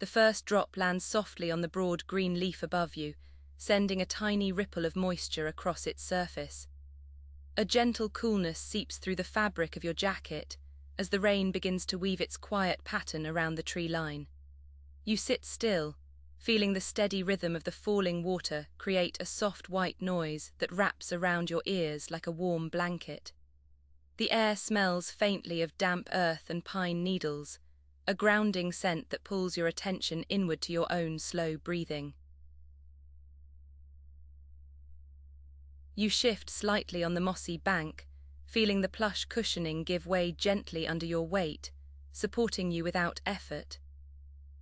The first drop lands softly on the broad green leaf above you, sending a tiny ripple of moisture across its surface. A gentle coolness seeps through the fabric of your jacket as the rain begins to weave its quiet pattern around the tree line. You sit still, feeling the steady rhythm of the falling water create a soft white noise that wraps around your ears like a warm blanket. The air smells faintly of damp earth and pine needles, a grounding scent that pulls your attention inward to your own slow breathing. You shift slightly on the mossy bank, feeling the plush cushioning give way gently under your weight, supporting you without effort.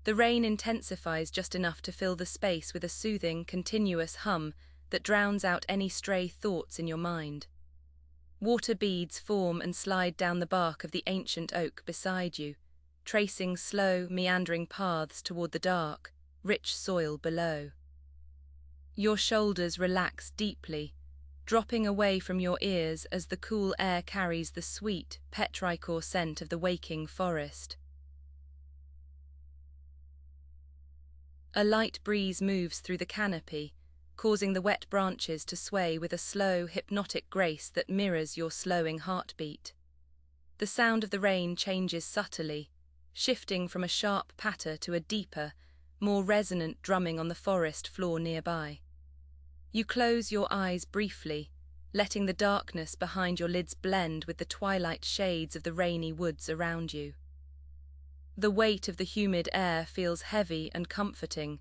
The rain intensifies just enough to fill the space with a soothing, continuous hum that drowns out any stray thoughts in your mind. Water beads form and slide down the bark of the ancient oak beside you, tracing slow, meandering paths toward the dark, rich soil below. Your shoulders relax deeply, dropping away from your ears as the cool air carries the sweet, petrichor scent of the waking forest. A light breeze moves through the canopy, causing the wet branches to sway with a slow, hypnotic grace that mirrors your slowing heartbeat. The sound of the rain changes subtly, shifting from a sharp patter to a deeper, more resonant drumming on the forest floor nearby. You close your eyes briefly, letting the darkness behind your lids blend with the twilight shades of the rainy woods around you. The weight of the humid air feels heavy and comforting,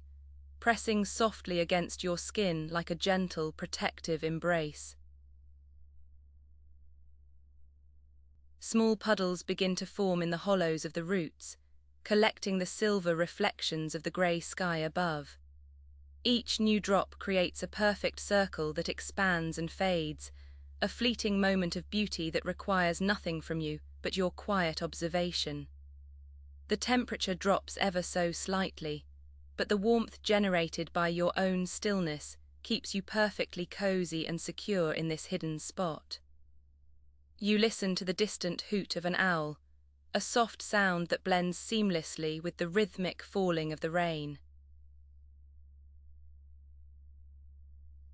pressing softly against your skin like a gentle, protective embrace. Small puddles begin to form in the hollows of the roots, collecting the silver reflections of the grey sky above. Each new drop creates a perfect circle that expands and fades, a fleeting moment of beauty that requires nothing from you but your quiet observation. The temperature drops ever so slightly, but the warmth generated by your own stillness keeps you perfectly cozy and secure in this hidden spot. You listen to the distant hoot of an owl, a soft sound that blends seamlessly with the rhythmic falling of the rain.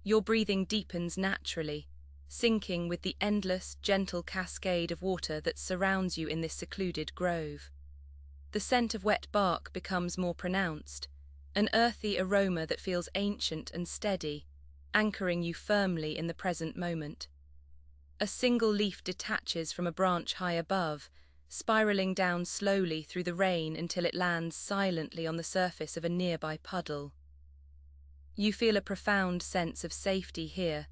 Your breathing deepens naturally, syncing with the endless, gentle cascade of water that surrounds you in this secluded grove. The scent of wet bark becomes more pronounced, an earthy aroma that feels ancient and steady, anchoring you firmly in the present moment. A single leaf detaches from a branch high above, spiraling down slowly through the rain until it lands silently on the surface of a nearby puddle. You feel a profound sense of safety here,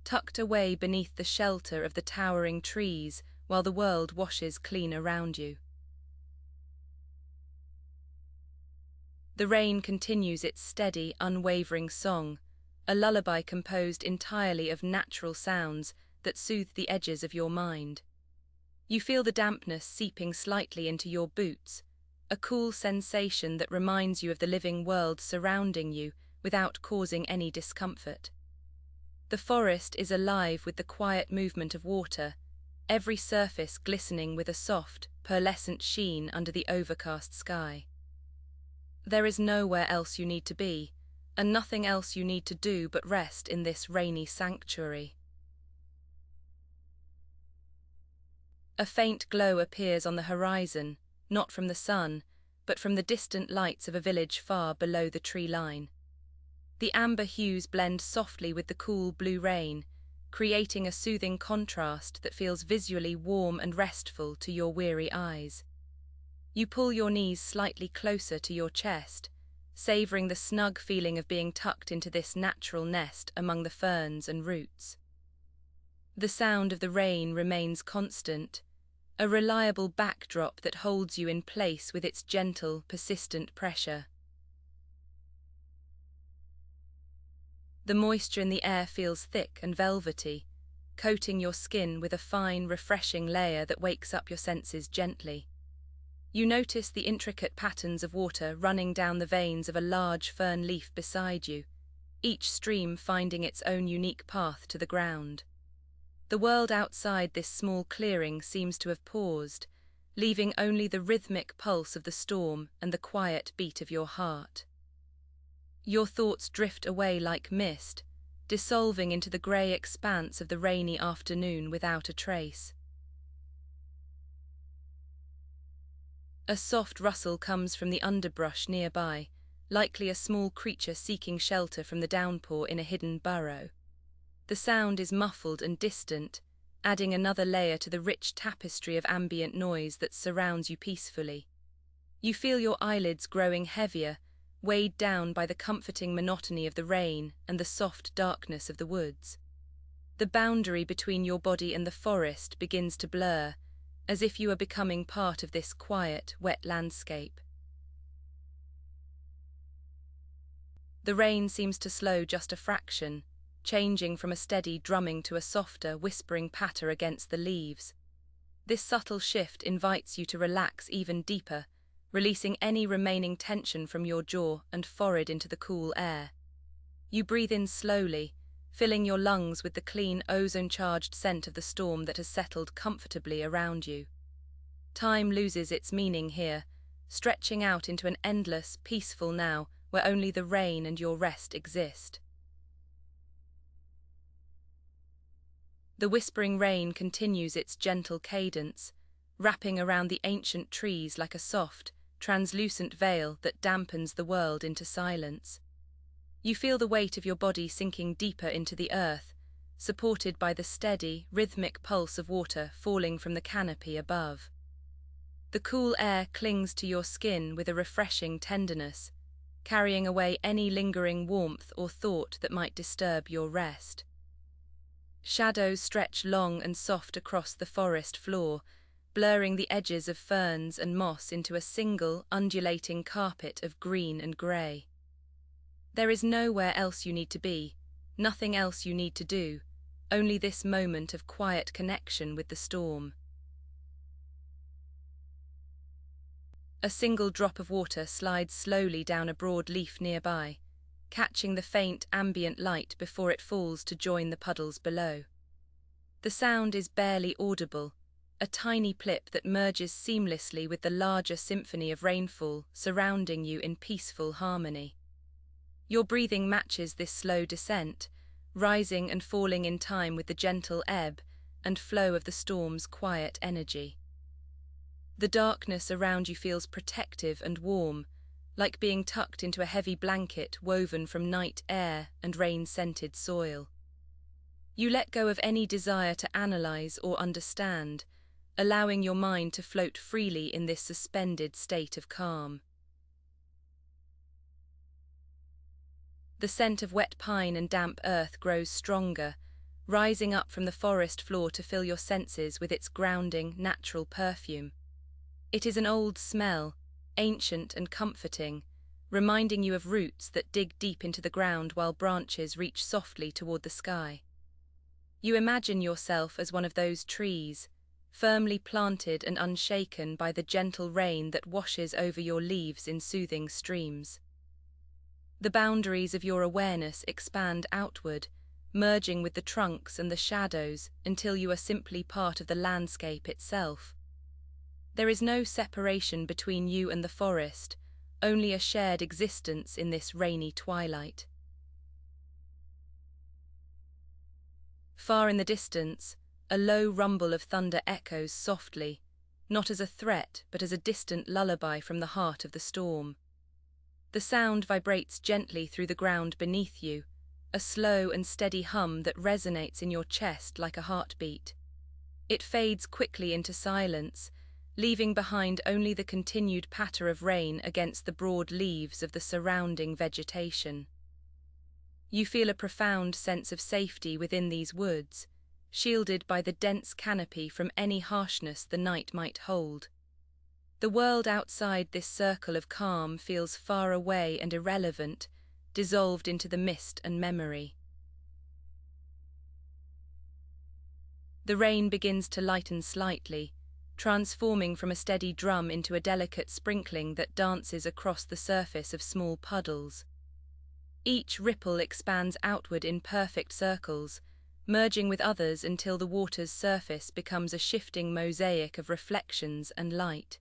tucked away beneath the shelter of the towering trees while the world washes clean around you. The rain continues its steady, unwavering song, a lullaby composed entirely of natural sounds that soothe the edges of your mind. You feel the dampness seeping slightly into your boots, a cool sensation that reminds you of the living world surrounding you without causing any discomfort. The forest is alive with the quiet movement of water, every surface glistening with a soft, pearlescent sheen under the overcast sky. There is nowhere else you need to be, and nothing else you need to do but rest in this rainy sanctuary. A faint glow appears on the horizon, not from the sun, but from the distant lights of a village far below the tree line. The amber hues blend softly with the cool blue rain, creating a soothing contrast that feels visually warm and restful to your weary eyes. You pull your knees slightly closer to your chest, savoring the snug feeling of being tucked into this natural nest among the ferns and roots. The sound of the rain remains constant, a reliable backdrop that holds you in place with its gentle, persistent pressure. The moisture in the air feels thick and velvety, coating your skin with a fine, refreshing layer that wakes up your senses gently. You notice the intricate patterns of water running down the veins of a large fern leaf beside you, each stream finding its own unique path to the ground. The world outside this small clearing seems to have paused, leaving only the rhythmic pulse of the storm and the quiet beat of your heart. Your thoughts drift away like mist, dissolving into the grey expanse of the rainy afternoon without a trace. A soft rustle comes from the underbrush nearby, likely a small creature seeking shelter from the downpour in a hidden burrow. The sound is muffled and distant, adding another layer to the rich tapestry of ambient noise that surrounds you peacefully. You feel your eyelids growing heavier, weighed down by the comforting monotony of the rain and the soft darkness of the woods. The boundary between your body and the forest begins to blur, as if you are becoming part of this quiet, wet landscape. The rain seems to slow just a fraction, changing from a steady drumming to a softer, whispering patter against the leaves. This subtle shift invites you to relax even deeper, releasing any remaining tension from your jaw and forehead into the cool air. You breathe in slowly, filling your lungs with the clean, ozone-charged scent of the storm that has settled comfortably around you. Time loses its meaning here, stretching out into an endless, peaceful now where only the rain and your rest exist. The whispering rain continues its gentle cadence, wrapping around the ancient trees like a soft, translucent veil that dampens the world into silence. You feel the weight of your body sinking deeper into the earth, supported by the steady, rhythmic pulse of water falling from the canopy above. The cool air clings to your skin with a refreshing tenderness, carrying away any lingering warmth or thought that might disturb your rest. Shadows stretch long and soft across the forest floor, blurring the edges of ferns and moss into a single, undulating carpet of green and grey. There is nowhere else you need to be, nothing else you need to do, only this moment of quiet connection with the storm. A single drop of water slides slowly down a broad leaf nearby, catching the faint ambient light before it falls to join the puddles below. The sound is barely audible, a tiny plip that merges seamlessly with the larger symphony of rainfall surrounding you in peaceful harmony. Your breathing matches this slow descent, rising and falling in time with the gentle ebb and flow of the storm's quiet energy. The darkness around you feels protective and warm, like being tucked into a heavy blanket woven from night air and rain-scented soil. You let go of any desire to analyze or understand, allowing your mind to float freely in this suspended state of calm. The scent of wet pine and damp earth grows stronger, rising up from the forest floor to fill your senses with its grounding, natural perfume. It is an old smell, ancient and comforting, reminding you of roots that dig deep into the ground while branches reach softly toward the sky. You imagine yourself as one of those trees, firmly planted and unshaken by the gentle rain that washes over your leaves in soothing streams. The boundaries of your awareness expand outward, merging with the trunks and the shadows until you are simply part of the landscape itself. There is no separation between you and the forest, only a shared existence in this rainy twilight. Far in the distance, a low rumble of thunder echoes softly, not as a threat but as a distant lullaby from the heart of the storm. The sound vibrates gently through the ground beneath you, a slow and steady hum that resonates in your chest like a heartbeat. It fades quickly into silence, leaving behind only the continued patter of rain against the broad leaves of the surrounding vegetation. You feel a profound sense of safety within these woods, shielded by the dense canopy from any harshness the night might hold. The world outside this circle of calm feels far away and irrelevant, dissolved into the mist and memory. The rain begins to lighten slightly, transforming from a steady drum into a delicate sprinkling that dances across the surface of small puddles. Each ripple expands outward in perfect circles, merging with others until the water's surface becomes a shifting mosaic of reflections and light.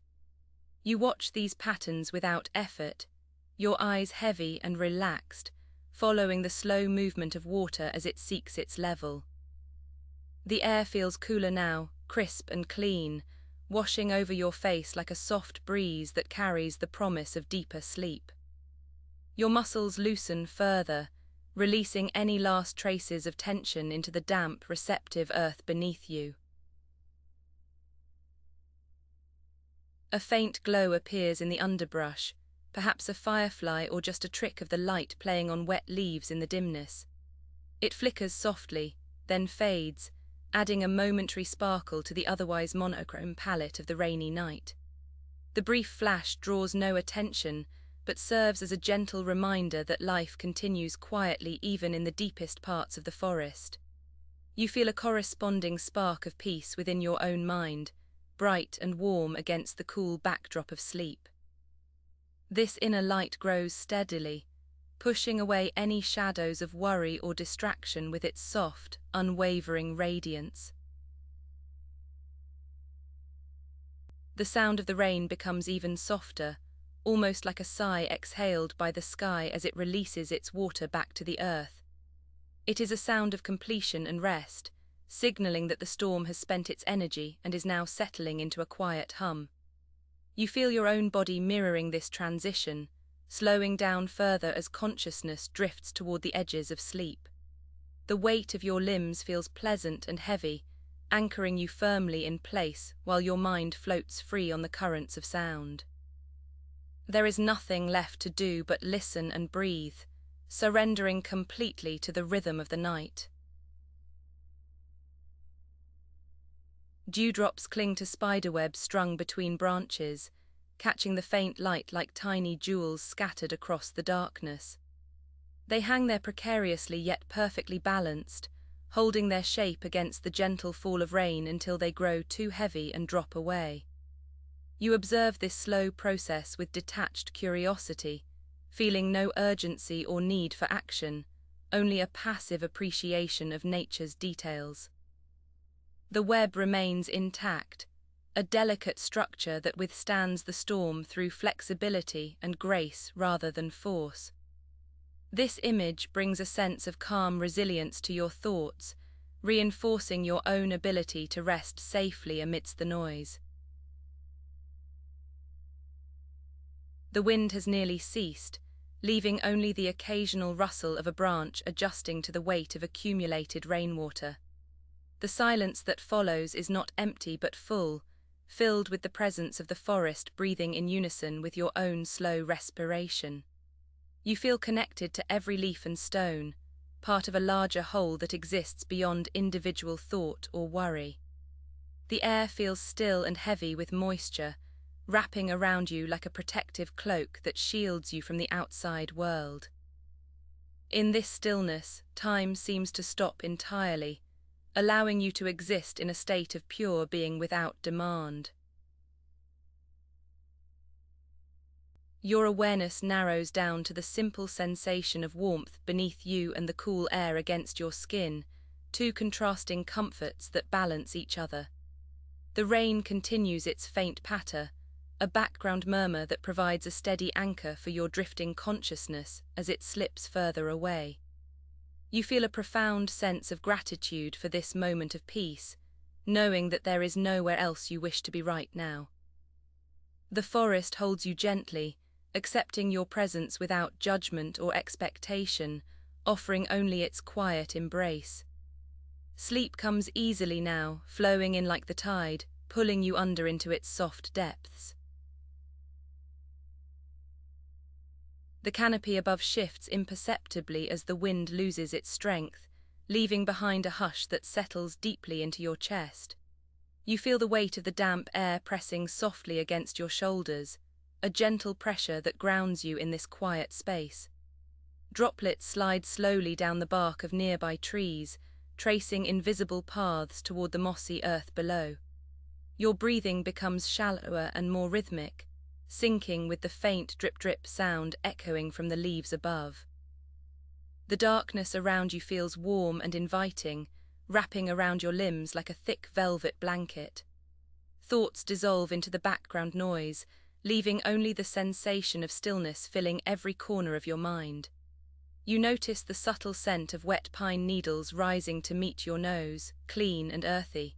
You watch these patterns without effort, your eyes heavy and relaxed, following the slow movement of water as it seeks its level. The air feels cooler now, crisp and clean, washing over your face like a soft breeze that carries the promise of deeper sleep. Your muscles loosen further, releasing any last traces of tension into the damp, receptive earth beneath you. A faint glow appears in the underbrush, perhaps a firefly or just a trick of the light playing on wet leaves in the dimness. It flickers softly, then fades, adding a momentary sparkle to the otherwise monochrome palette of the rainy night. The brief flash draws no attention, but serves as a gentle reminder that life continues quietly even in the deepest parts of the forest. You feel a corresponding spark of peace within your own mind, bright and warm against the cool backdrop of sleep. This inner light grows steadily, pushing away any shadows of worry or distraction with its soft, unwavering radiance. The sound of the rain becomes even softer, almost like a sigh exhaled by the sky as it releases its water back to the earth. It is a sound of completion and rest, signaling that the storm has spent its energy and is now settling into a quiet hum. You feel your own body mirroring this transition, slowing down further as consciousness drifts toward the edges of sleep. The weight of your limbs feels pleasant and heavy, anchoring you firmly in place while your mind floats free on the currents of sound. There is nothing left to do but listen and breathe, surrendering completely to the rhythm of the night. Dewdrops cling to spiderwebs strung between branches, catching the faint light like tiny jewels scattered across the darkness. They hang there precariously yet perfectly balanced, holding their shape against the gentle fall of rain until they grow too heavy and drop away. You observe this slow process with detached curiosity, feeling no urgency or need for action, only a passive appreciation of nature's details. The web remains intact, a delicate structure that withstands the storm through flexibility and grace rather than force. This image brings a sense of calm resilience to your thoughts, reinforcing your own ability to rest safely amidst the noise. The wind has nearly ceased, leaving only the occasional rustle of a branch adjusting to the weight of accumulated rainwater. The silence that follows is not empty but full, filled with the presence of the forest breathing in unison with your own slow respiration. You feel connected to every leaf and stone, part of a larger whole that exists beyond individual thought or worry. The air feels still and heavy with moisture, wrapping around you like a protective cloak that shields you from the outside world. In this stillness, time seems to stop entirely, allowing you to exist in a state of pure being without demand. Your awareness narrows down to the simple sensation of warmth beneath you and the cool air against your skin, two contrasting comforts that balance each other. The rain continues its faint patter, a background murmur that provides a steady anchor for your drifting consciousness as it slips further away. You feel a profound sense of gratitude for this moment of peace, knowing that there is nowhere else you wish to be right now. The forest holds you gently, accepting your presence without judgment or expectation, offering only its quiet embrace. Sleep comes easily now, flowing in like the tide, pulling you under into its soft depths. The canopy above shifts imperceptibly as the wind loses its strength, leaving behind a hush that settles deeply into your chest. You feel the weight of the damp air pressing softly against your shoulders, a gentle pressure that grounds you in this quiet space. Droplets slide slowly down the bark of nearby trees, tracing invisible paths toward the mossy earth below. Your breathing becomes shallower and more rhythmic, syncing with the faint drip-drip sound echoing from the leaves above. The darkness around you feels warm and inviting, wrapping around your limbs like a thick velvet blanket. Thoughts dissolve into the background noise, leaving only the sensation of stillness filling every corner of your mind. You notice the subtle scent of wet pine needles rising to meet your nose, clean and earthy.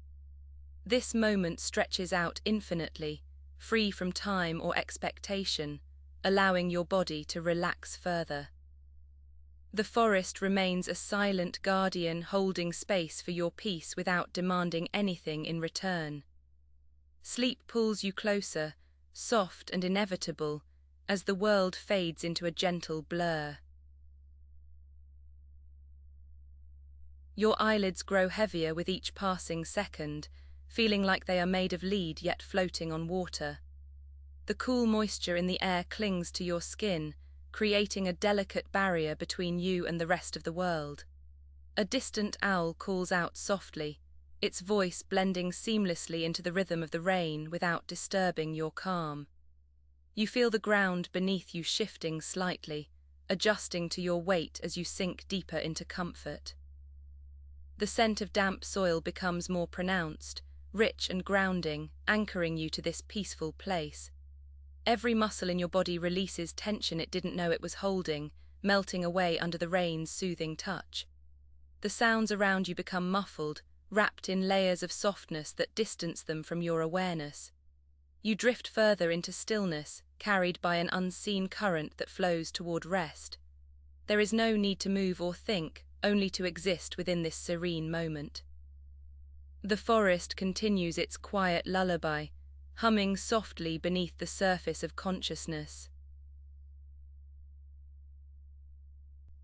This moment stretches out infinitely, free from time or expectation, allowing your body to relax further. The forest remains a silent guardian holding space for your peace without demanding anything in return. Sleep pulls you closer, soft and inevitable, as the world fades into a gentle blur. Your eyelids grow heavier with each passing second, feeling like they are made of lead yet floating on water. The cool moisture in the air clings to your skin, creating a delicate barrier between you and the rest of the world. A distant owl calls out softly, its voice blending seamlessly into the rhythm of the rain without disturbing your calm. You feel the ground beneath you shifting slightly, adjusting to your weight as you sink deeper into comfort. The scent of damp soil becomes more pronounced, rich and grounding, anchoring you to this peaceful place. Every muscle in your body releases tension it didn't know it was holding, melting away under the rain's soothing touch. The sounds around you become muffled, wrapped in layers of softness that distance them from your awareness. You drift further into stillness, carried by an unseen current that flows toward rest. There is no need to move or think, only to exist within this serene moment. The forest continues its quiet lullaby, humming softly beneath the surface of consciousness.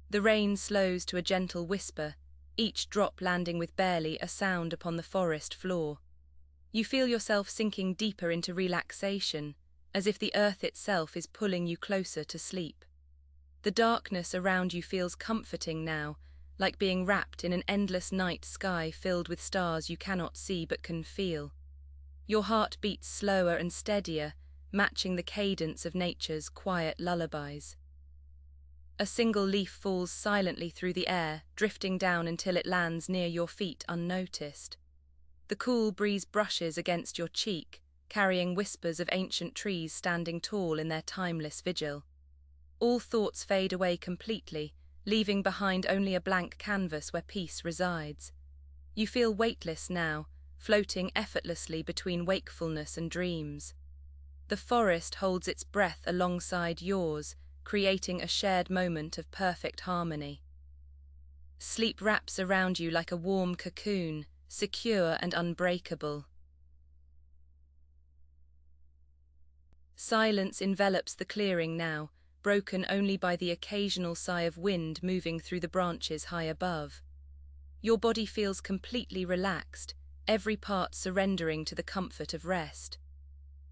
The rain slows to a gentle whisper, each drop landing with barely a sound upon the forest floor. You feel yourself sinking deeper into relaxation, as if the earth itself is pulling you closer to sleep. The darkness around you feels comforting now, like being wrapped in an endless night sky filled with stars you cannot see but can feel. Your heart beats slower and steadier, matching the cadence of nature's quiet lullabies. A single leaf falls silently through the air, drifting down until it lands near your feet unnoticed. The cool breeze brushes against your cheek, carrying whispers of ancient trees standing tall in their timeless vigil. All thoughts fade away completely, leaving behind only a blank canvas where peace resides. You feel weightless now, floating effortlessly between wakefulness and dreams. The forest holds its breath alongside yours, creating a shared moment of perfect harmony. Sleep wraps around you like a warm cocoon, secure and unbreakable. Silence envelops the clearing now, broken only by the occasional sigh of wind moving through the branches high above. Your body feels completely relaxed, every part surrendering to the comfort of rest.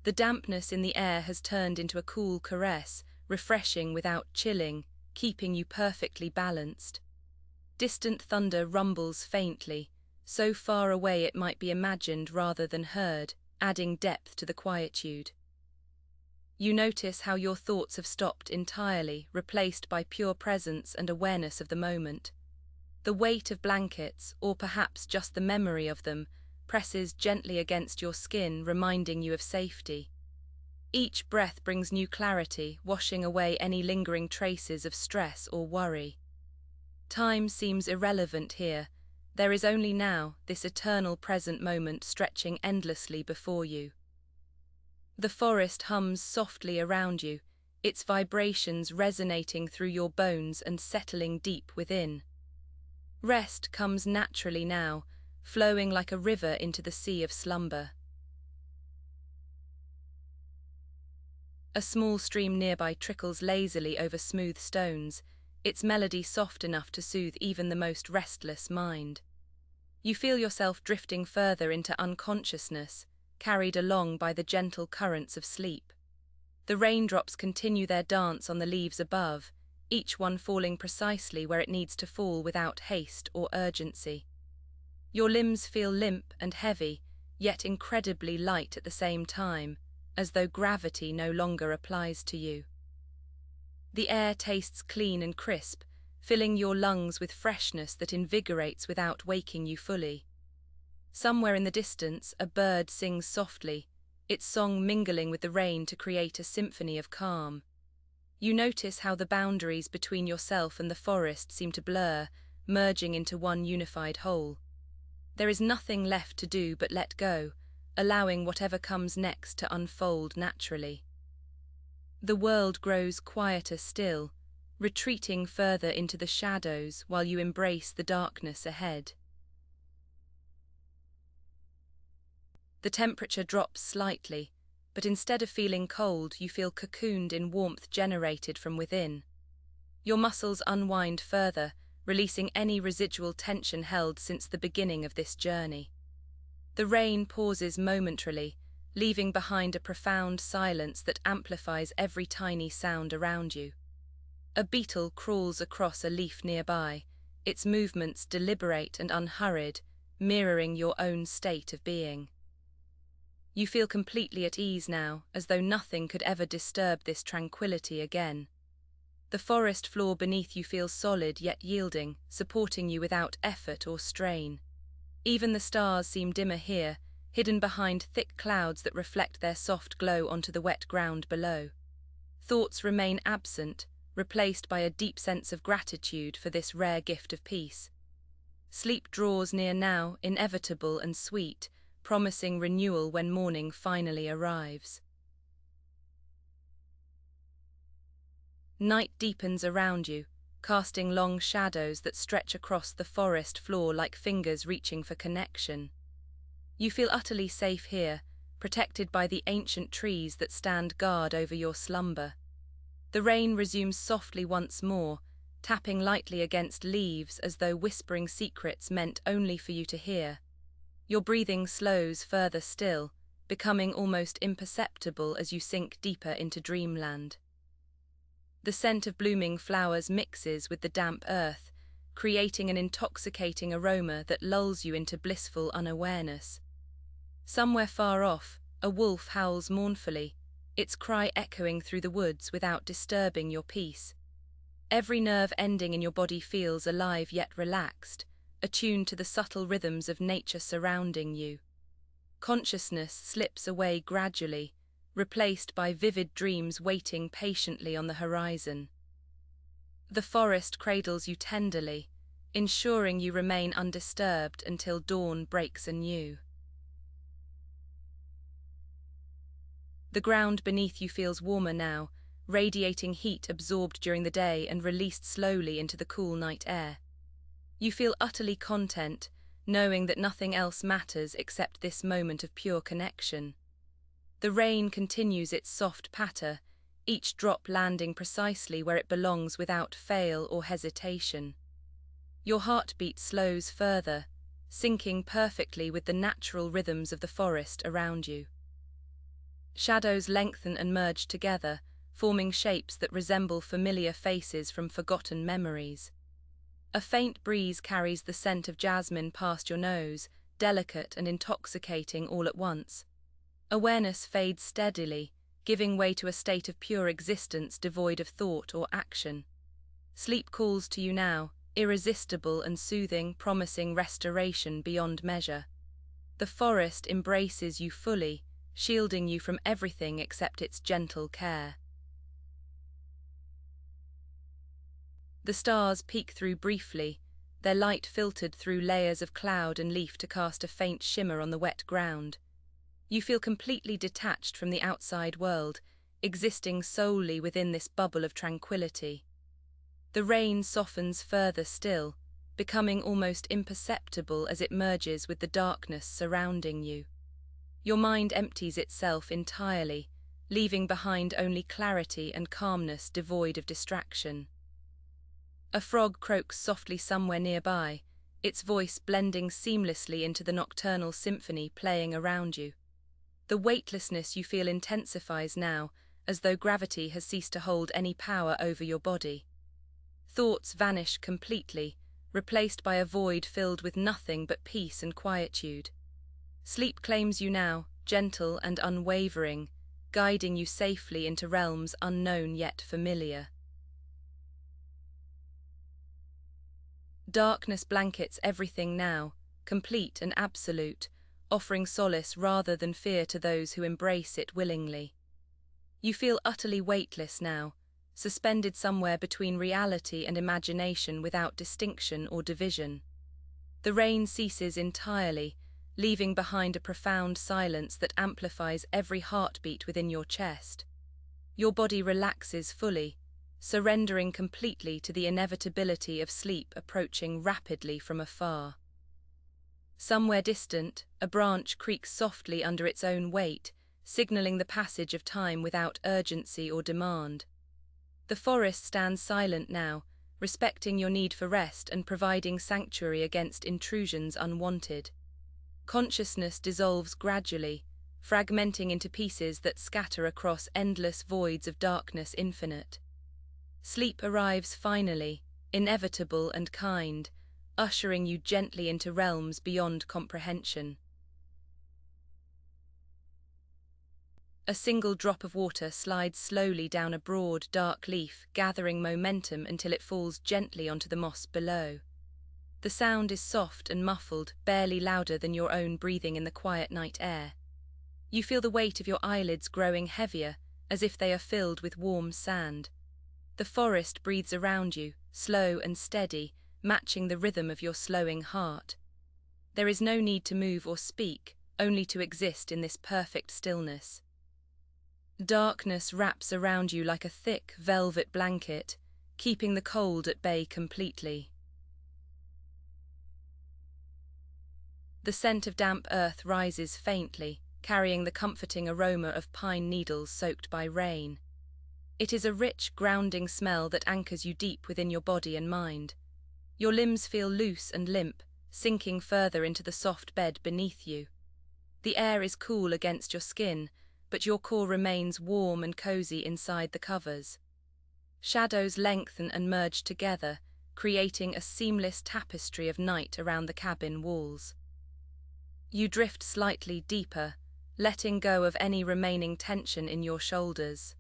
The dampness in the air has turned into a cool caress, refreshing without chilling, keeping you perfectly balanced. Distant thunder rumbles faintly, so far away it might be imagined rather than heard, adding depth to the quietude. You notice how your thoughts have stopped entirely, replaced by pure presence and awareness of the moment. The weight of blankets, or perhaps just the memory of them, presses gently against your skin, reminding you of safety. Each breath brings new clarity, washing away any lingering traces of stress or worry. Time seems irrelevant here. There is only now, this eternal present moment stretching endlessly before you. The forest hums softly around you, its vibrations resonating through your bones and settling deep within. Rest comes naturally now, flowing like a river into the sea of slumber. A small stream nearby trickles lazily over smooth stones, its melody soft enough to soothe even the most restless mind. You feel yourself drifting further into unconsciousness, carried along by the gentle currents of sleep. The raindrops continue their dance on the leaves above, each one falling precisely where it needs to fall without haste or urgency. Your limbs feel limp and heavy, yet incredibly light at the same time, as though gravity no longer applies to you. The air tastes clean and crisp, filling your lungs with freshness that invigorates without waking you fully. Somewhere in the distance, a bird sings softly, its song mingling with the rain to create a symphony of calm. You notice how the boundaries between yourself and the forest seem to blur, merging into one unified whole. There is nothing left to do but let go, allowing whatever comes next to unfold naturally. The world grows quieter still, retreating further into the shadows while you embrace the darkness ahead. The temperature drops slightly, but instead of feeling cold, you feel cocooned in warmth generated from within. Your muscles unwind further, releasing any residual tension held since the beginning of this journey. The rain pauses momentarily, leaving behind a profound silence that amplifies every tiny sound around you. A beetle crawls across a leaf nearby, its movements deliberate and unhurried, mirroring your own state of being. You feel completely at ease now, as though nothing could ever disturb this tranquility again. The forest floor beneath you feels solid yet yielding, supporting you without effort or strain. Even the stars seem dimmer here, hidden behind thick clouds that reflect their soft glow onto the wet ground below. Thoughts remain absent, replaced by a deep sense of gratitude for this rare gift of peace. Sleep draws near now, inevitable and sweet, promising renewal when morning finally arrives. Night deepens around you, casting long shadows that stretch across the forest floor like fingers reaching for connection. You feel utterly safe here, protected by the ancient trees that stand guard over your slumber. The rain resumes softly once more, tapping lightly against leaves as though whispering secrets meant only for you to hear. Your breathing slows further still, becoming almost imperceptible as you sink deeper into dreamland. The scent of blooming flowers mixes with the damp earth, creating an intoxicating aroma that lulls you into blissful unawareness. Somewhere far off, a wolf howls mournfully, its cry echoing through the woods without disturbing your peace. Every nerve ending in your body feels alive yet relaxed, attuned to the subtle rhythms of nature surrounding you. Consciousness slips away gradually, replaced by vivid dreams waiting patiently on the horizon. The forest cradles you tenderly, ensuring you remain undisturbed until dawn breaks anew. The ground beneath you feels warmer now, radiating heat absorbed during the day and released slowly into the cool night air. You feel utterly content, knowing that nothing else matters except this moment of pure connection. The rain continues its soft patter, each drop landing precisely where it belongs without fail or hesitation. Your heartbeat slows further, syncing perfectly with the natural rhythms of the forest around you. Shadows lengthen and merge together, forming shapes that resemble familiar faces from forgotten memories. A faint breeze carries the scent of jasmine past your nose, delicate and intoxicating all at once. Awareness fades steadily, giving way to a state of pure existence devoid of thought or action. Sleep calls to you now, irresistible and soothing, promising restoration beyond measure. The forest embraces you fully, shielding you from everything except its gentle care. The stars peek through briefly, their light filtered through layers of cloud and leaf to cast a faint shimmer on the wet ground. You feel completely detached from the outside world, existing solely within this bubble of tranquility. The rain softens further still, becoming almost imperceptible as it merges with the darkness surrounding you. Your mind empties itself entirely, leaving behind only clarity and calmness devoid of distraction. A frog croaks softly somewhere nearby, its voice blending seamlessly into the nocturnal symphony playing around you. The weightlessness you feel intensifies now, as though gravity has ceased to hold any power over your body. Thoughts vanish completely, replaced by a void filled with nothing but peace and quietude. Sleep claims you now, gentle and unwavering, guiding you safely into realms unknown yet familiar. Darkness blankets everything now, complete and absolute, offering solace rather than fear to those who embrace it willingly. You feel utterly weightless now, suspended somewhere between reality and imagination without distinction or division. The rain ceases entirely, leaving behind a profound silence that amplifies every heartbeat within your chest. Your body relaxes fully, surrendering completely to the inevitability of sleep approaching rapidly from afar. Somewhere distant, a branch creaks softly under its own weight, signaling the passage of time without urgency or demand. The forest stands silent now, respecting your need for rest and providing sanctuary against intrusions unwanted. Consciousness dissolves gradually, fragmenting into pieces that scatter across endless voids of darkness infinite. Sleep arrives finally, inevitable and kind, ushering you gently into realms beyond comprehension. A single drop of water slides slowly down a broad, dark leaf, gathering momentum until it falls gently onto the moss below. The sound is soft and muffled, barely louder than your own breathing in the quiet night air. You feel the weight of your eyelids growing heavier, as if they are filled with warm sand. The forest breathes around you, slow and steady, matching the rhythm of your slowing heart. There is no need to move or speak, only to exist in this perfect stillness. Darkness wraps around you like a thick, velvet blanket, keeping the cold at bay completely. The scent of damp earth rises faintly, carrying the comforting aroma of pine needles soaked by rain. It is a rich, grounding smell that anchors you deep within your body and mind. Your limbs feel loose and limp, sinking further into the soft bed beneath you. The air is cool against your skin, but your core remains warm and cozy inside the covers. Shadows lengthen and merge together, creating a seamless tapestry of night around the cabin walls. You drift slightly deeper, letting go of any remaining tension in your shoulders.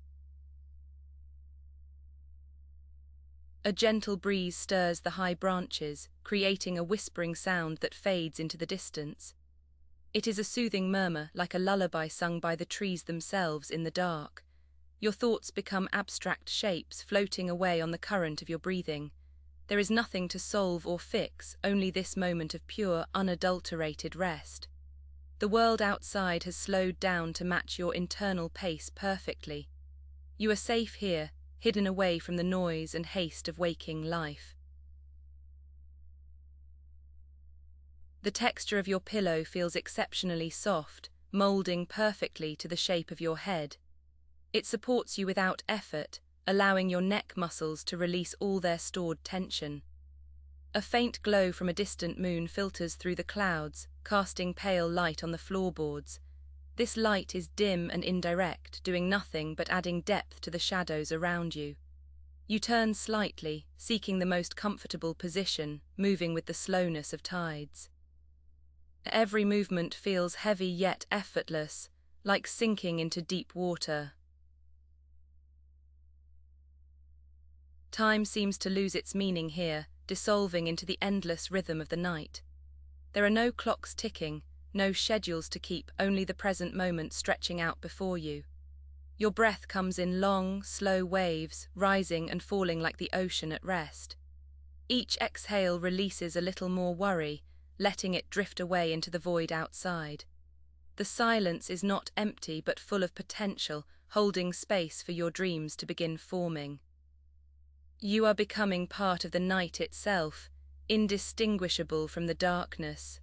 A gentle breeze stirs the high branches, creating a whispering sound that fades into the distance. It is a soothing murmur, like a lullaby sung by the trees themselves in the dark. Your thoughts become abstract shapes floating away on the current of your breathing. There is nothing to solve or fix, only this moment of pure, unadulterated rest. The world outside has slowed down to match your internal pace perfectly. You are safe here, hidden away from the noise and haste of waking life. The texture of your pillow feels exceptionally soft, molding perfectly to the shape of your head. It supports you without effort, allowing your neck muscles to release all their stored tension. A faint glow from a distant moon filters through the clouds, casting pale light on the floorboards. This light is dim and indirect, doing nothing but adding depth to the shadows around you. You turn slightly, seeking the most comfortable position, moving with the slowness of tides. Every movement feels heavy yet effortless, like sinking into deep water. Time seems to lose its meaning here, dissolving into the endless rhythm of the night. There are no clocks ticking, no schedules to keep, only the present moment stretching out before you. Your breath comes in long, slow waves, rising and falling like the ocean at rest. Each exhale releases a little more worry, letting it drift away into the void outside. The silence is not empty but full of potential, holding space for your dreams to begin forming. You are becoming part of the night itself, indistinguishable from the darkness.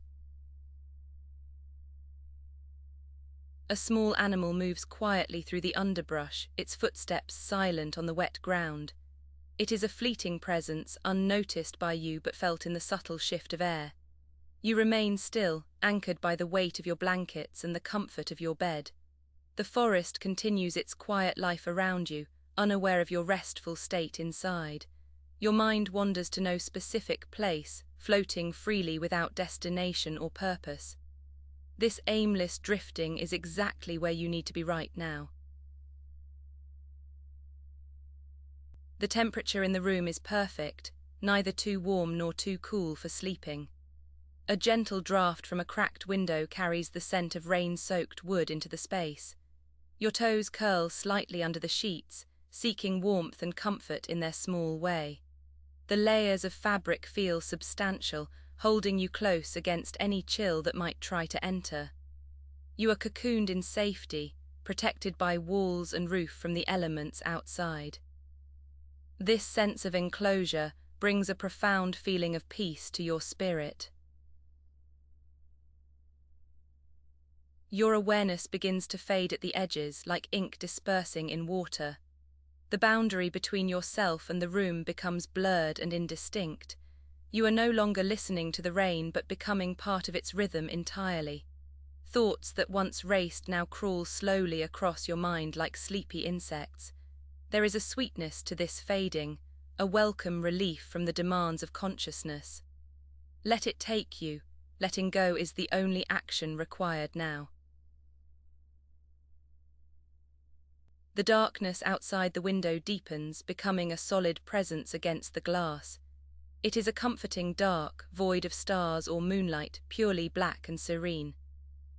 A small animal moves quietly through the underbrush, its footsteps silent on the wet ground. It is a fleeting presence, unnoticed by you but felt in the subtle shift of air. You remain still, anchored by the weight of your blankets and the comfort of your bed. The forest continues its quiet life around you, unaware of your restful state inside. Your mind wanders to no specific place, floating freely without destination or purpose. This aimless drifting is exactly where you need to be right now. The temperature in the room is perfect, neither too warm nor too cool for sleeping. A gentle draught from a cracked window carries the scent of rain-soaked wood into the space. Your toes curl slightly under the sheets, seeking warmth and comfort in their small way. The layers of fabric feel substantial, holding you close against any chill that might try to enter. You are cocooned in safety, protected by walls and roof from the elements outside. This sense of enclosure brings a profound feeling of peace to your spirit. Your awareness begins to fade at the edges, like ink dispersing in water. The boundary between yourself and the room becomes blurred and indistinct. You are no longer listening to the rain but becoming part of its rhythm entirely. Thoughts that once raced now crawl slowly across your mind like sleepy insects. There is a sweetness to this fading, a welcome relief from the demands of consciousness. Let it take you. Letting go is the only action required now. The darkness outside the window deepens, becoming a solid presence against the glass. It is a comforting dark, void of stars or moonlight, purely black and serene.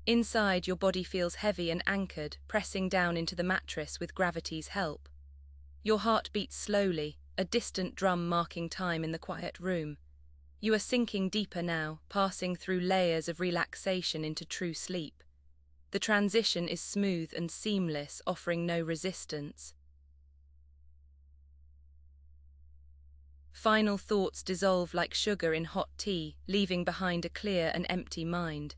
Inside, your body feels heavy and anchored, pressing down into the mattress with gravity's help. Your heart beats slowly, a distant drum marking time in the quiet room. You are sinking deeper now, passing through layers of relaxation into true sleep. The transition is smooth and seamless, offering no resistance. Final thoughts dissolve like sugar in hot tea, leaving behind a clear and empty mind.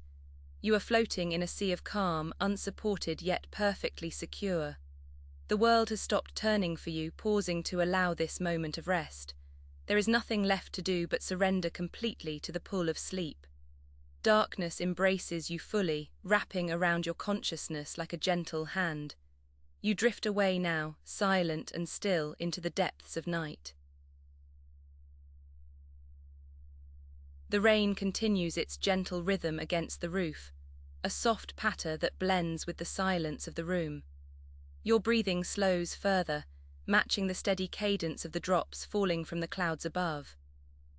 You are floating in a sea of calm, unsupported yet perfectly secure. The world has stopped turning for you, pausing to allow this moment of rest. There is nothing left to do but surrender completely to the pull of sleep. Darkness embraces you fully, wrapping around your consciousness like a gentle hand. You drift away now, silent and still, into the depths of night. The rain continues its gentle rhythm against the roof, a soft patter that blends with the silence of the room. Your breathing slows further, matching the steady cadence of the drops falling from the clouds above.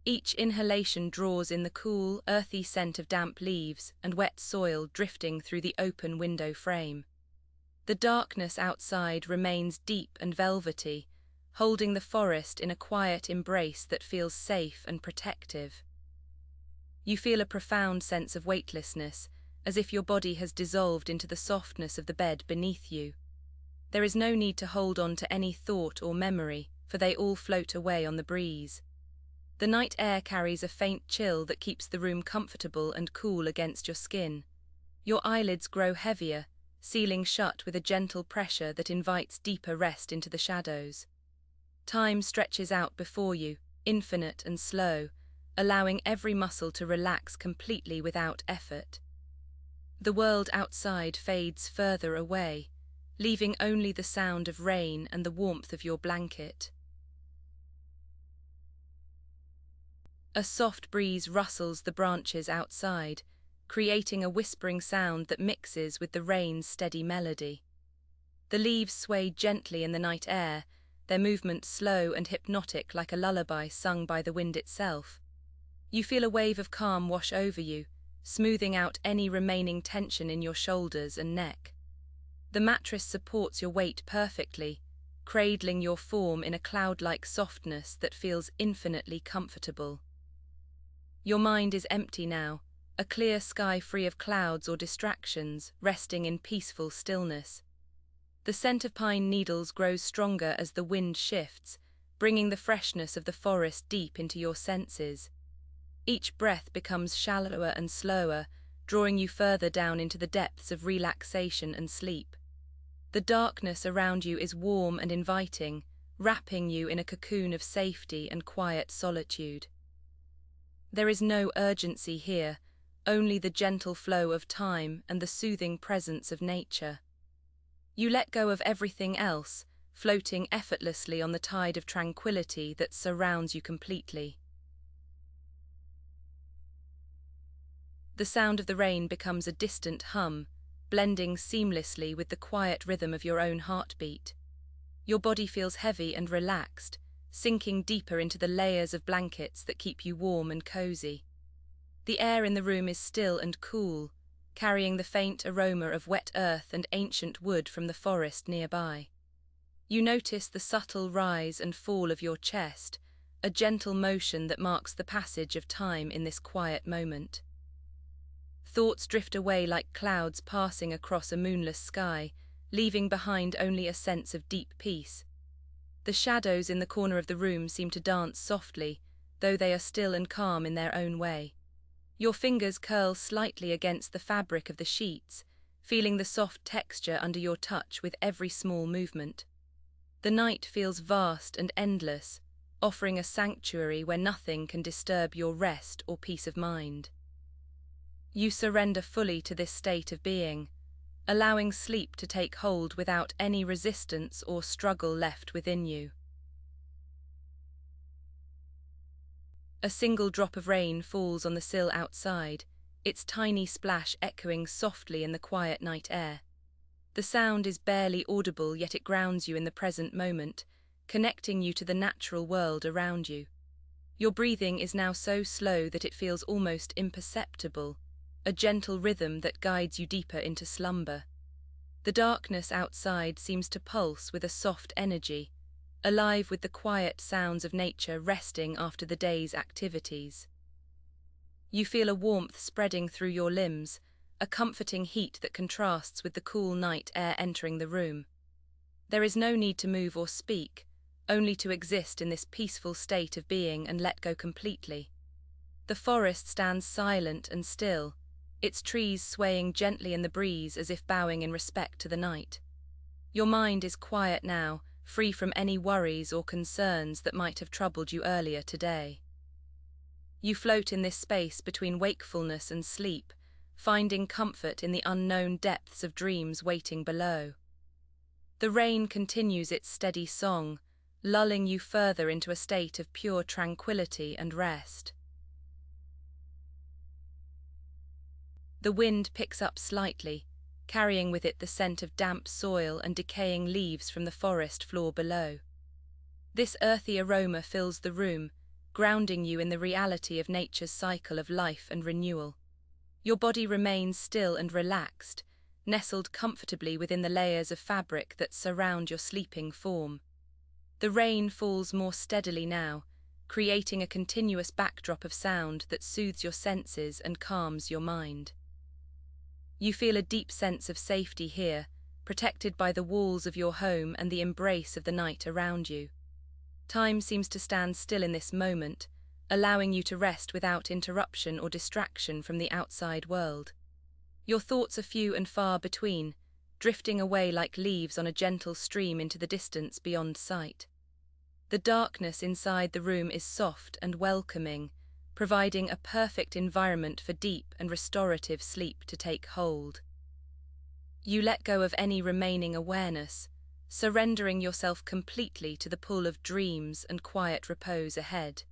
Each inhalation draws in the cool, earthy scent of damp leaves and wet soil drifting through the open window frame. The darkness outside remains deep and velvety, holding the forest in a quiet embrace that feels safe and protective. You feel a profound sense of weightlessness, as if your body has dissolved into the softness of the bed beneath you. There is no need to hold on to any thought or memory, for they all float away on the breeze. The night air carries a faint chill that keeps the room comfortable and cool against your skin. Your eyelids grow heavier, sealing shut with a gentle pressure that invites deeper rest into the shadows. Time stretches out before you, infinite and slow, allowing every muscle to relax completely without effort. The world outside fades further away, leaving only the sound of rain and the warmth of your blanket. A soft breeze rustles the branches outside, creating a whispering sound that mixes with the rain's steady melody. The leaves sway gently in the night air, their movement slow and hypnotic like a lullaby sung by the wind itself. You feel a wave of calm wash over you, smoothing out any remaining tension in your shoulders and neck. The mattress supports your weight perfectly, cradling your form in a cloud-like softness that feels infinitely comfortable. Your mind is empty now, a clear sky free of clouds or distractions, resting in peaceful stillness. The scent of pine needles grows stronger as the wind shifts, bringing the freshness of the forest deep into your senses. Each breath becomes shallower and slower, drawing you further down into the depths of relaxation and sleep. The darkness around you is warm and inviting, wrapping you in a cocoon of safety and quiet solitude. There is no urgency here, only the gentle flow of time and the soothing presence of nature. You let go of everything else, floating effortlessly on the tide of tranquility that surrounds you completely. The sound of the rain becomes a distant hum, blending seamlessly with the quiet rhythm of your own heartbeat. Your body feels heavy and relaxed, sinking deeper into the layers of blankets that keep you warm and cozy. The air in the room is still and cool, carrying the faint aroma of wet earth and ancient wood from the forest nearby. You notice the subtle rise and fall of your chest, a gentle motion that marks the passage of time in this quiet moment. Thoughts drift away like clouds passing across a moonless sky, leaving behind only a sense of deep peace. The shadows in the corner of the room seem to dance softly, though they are still and calm in their own way. Your fingers curl slightly against the fabric of the sheets, feeling the soft texture under your touch with every small movement. The night feels vast and endless, offering a sanctuary where nothing can disturb your rest or peace of mind. You surrender fully to this state of being, allowing sleep to take hold without any resistance or struggle left within you. A single drop of rain falls on the sill outside, its tiny splash echoing softly in the quiet night air. The sound is barely audible, yet it grounds you in the present moment, connecting you to the natural world around you. Your breathing is now so slow that it feels almost imperceptible, a gentle rhythm that guides you deeper into slumber. The darkness outside seems to pulse with a soft energy, alive with the quiet sounds of nature resting after the day's activities. You feel a warmth spreading through your limbs, a comforting heat that contrasts with the cool night air entering the room. There is no need to move or speak, only to exist in this peaceful state of being and let go completely. The forest stands silent and still, its trees swaying gently in the breeze as if bowing in respect to the night. Your mind is quiet now, free from any worries or concerns that might have troubled you earlier today. You float in this space between wakefulness and sleep, finding comfort in the unknown depths of dreams waiting below. The rain continues its steady song, lulling you further into a state of pure tranquility and rest. The wind picks up slightly, carrying with it the scent of damp soil and decaying leaves from the forest floor below. This earthy aroma fills the room, grounding you in the reality of nature's cycle of life and renewal. Your body remains still and relaxed, nestled comfortably within the layers of fabric that surround your sleeping form. The rain falls more steadily now, creating a continuous backdrop of sound that soothes your senses and calms your mind. You feel a deep sense of safety here, protected by the walls of your home and the embrace of the night around you. Time seems to stand still in this moment, allowing you to rest without interruption or distraction from the outside world. Your thoughts are few and far between, drifting away like leaves on a gentle stream into the distance beyond sight. The darkness inside the room is soft and welcoming, providing a perfect environment for deep and restorative sleep to take hold. You let go of any remaining awareness, surrendering yourself completely to the pull of dreams and quiet repose ahead.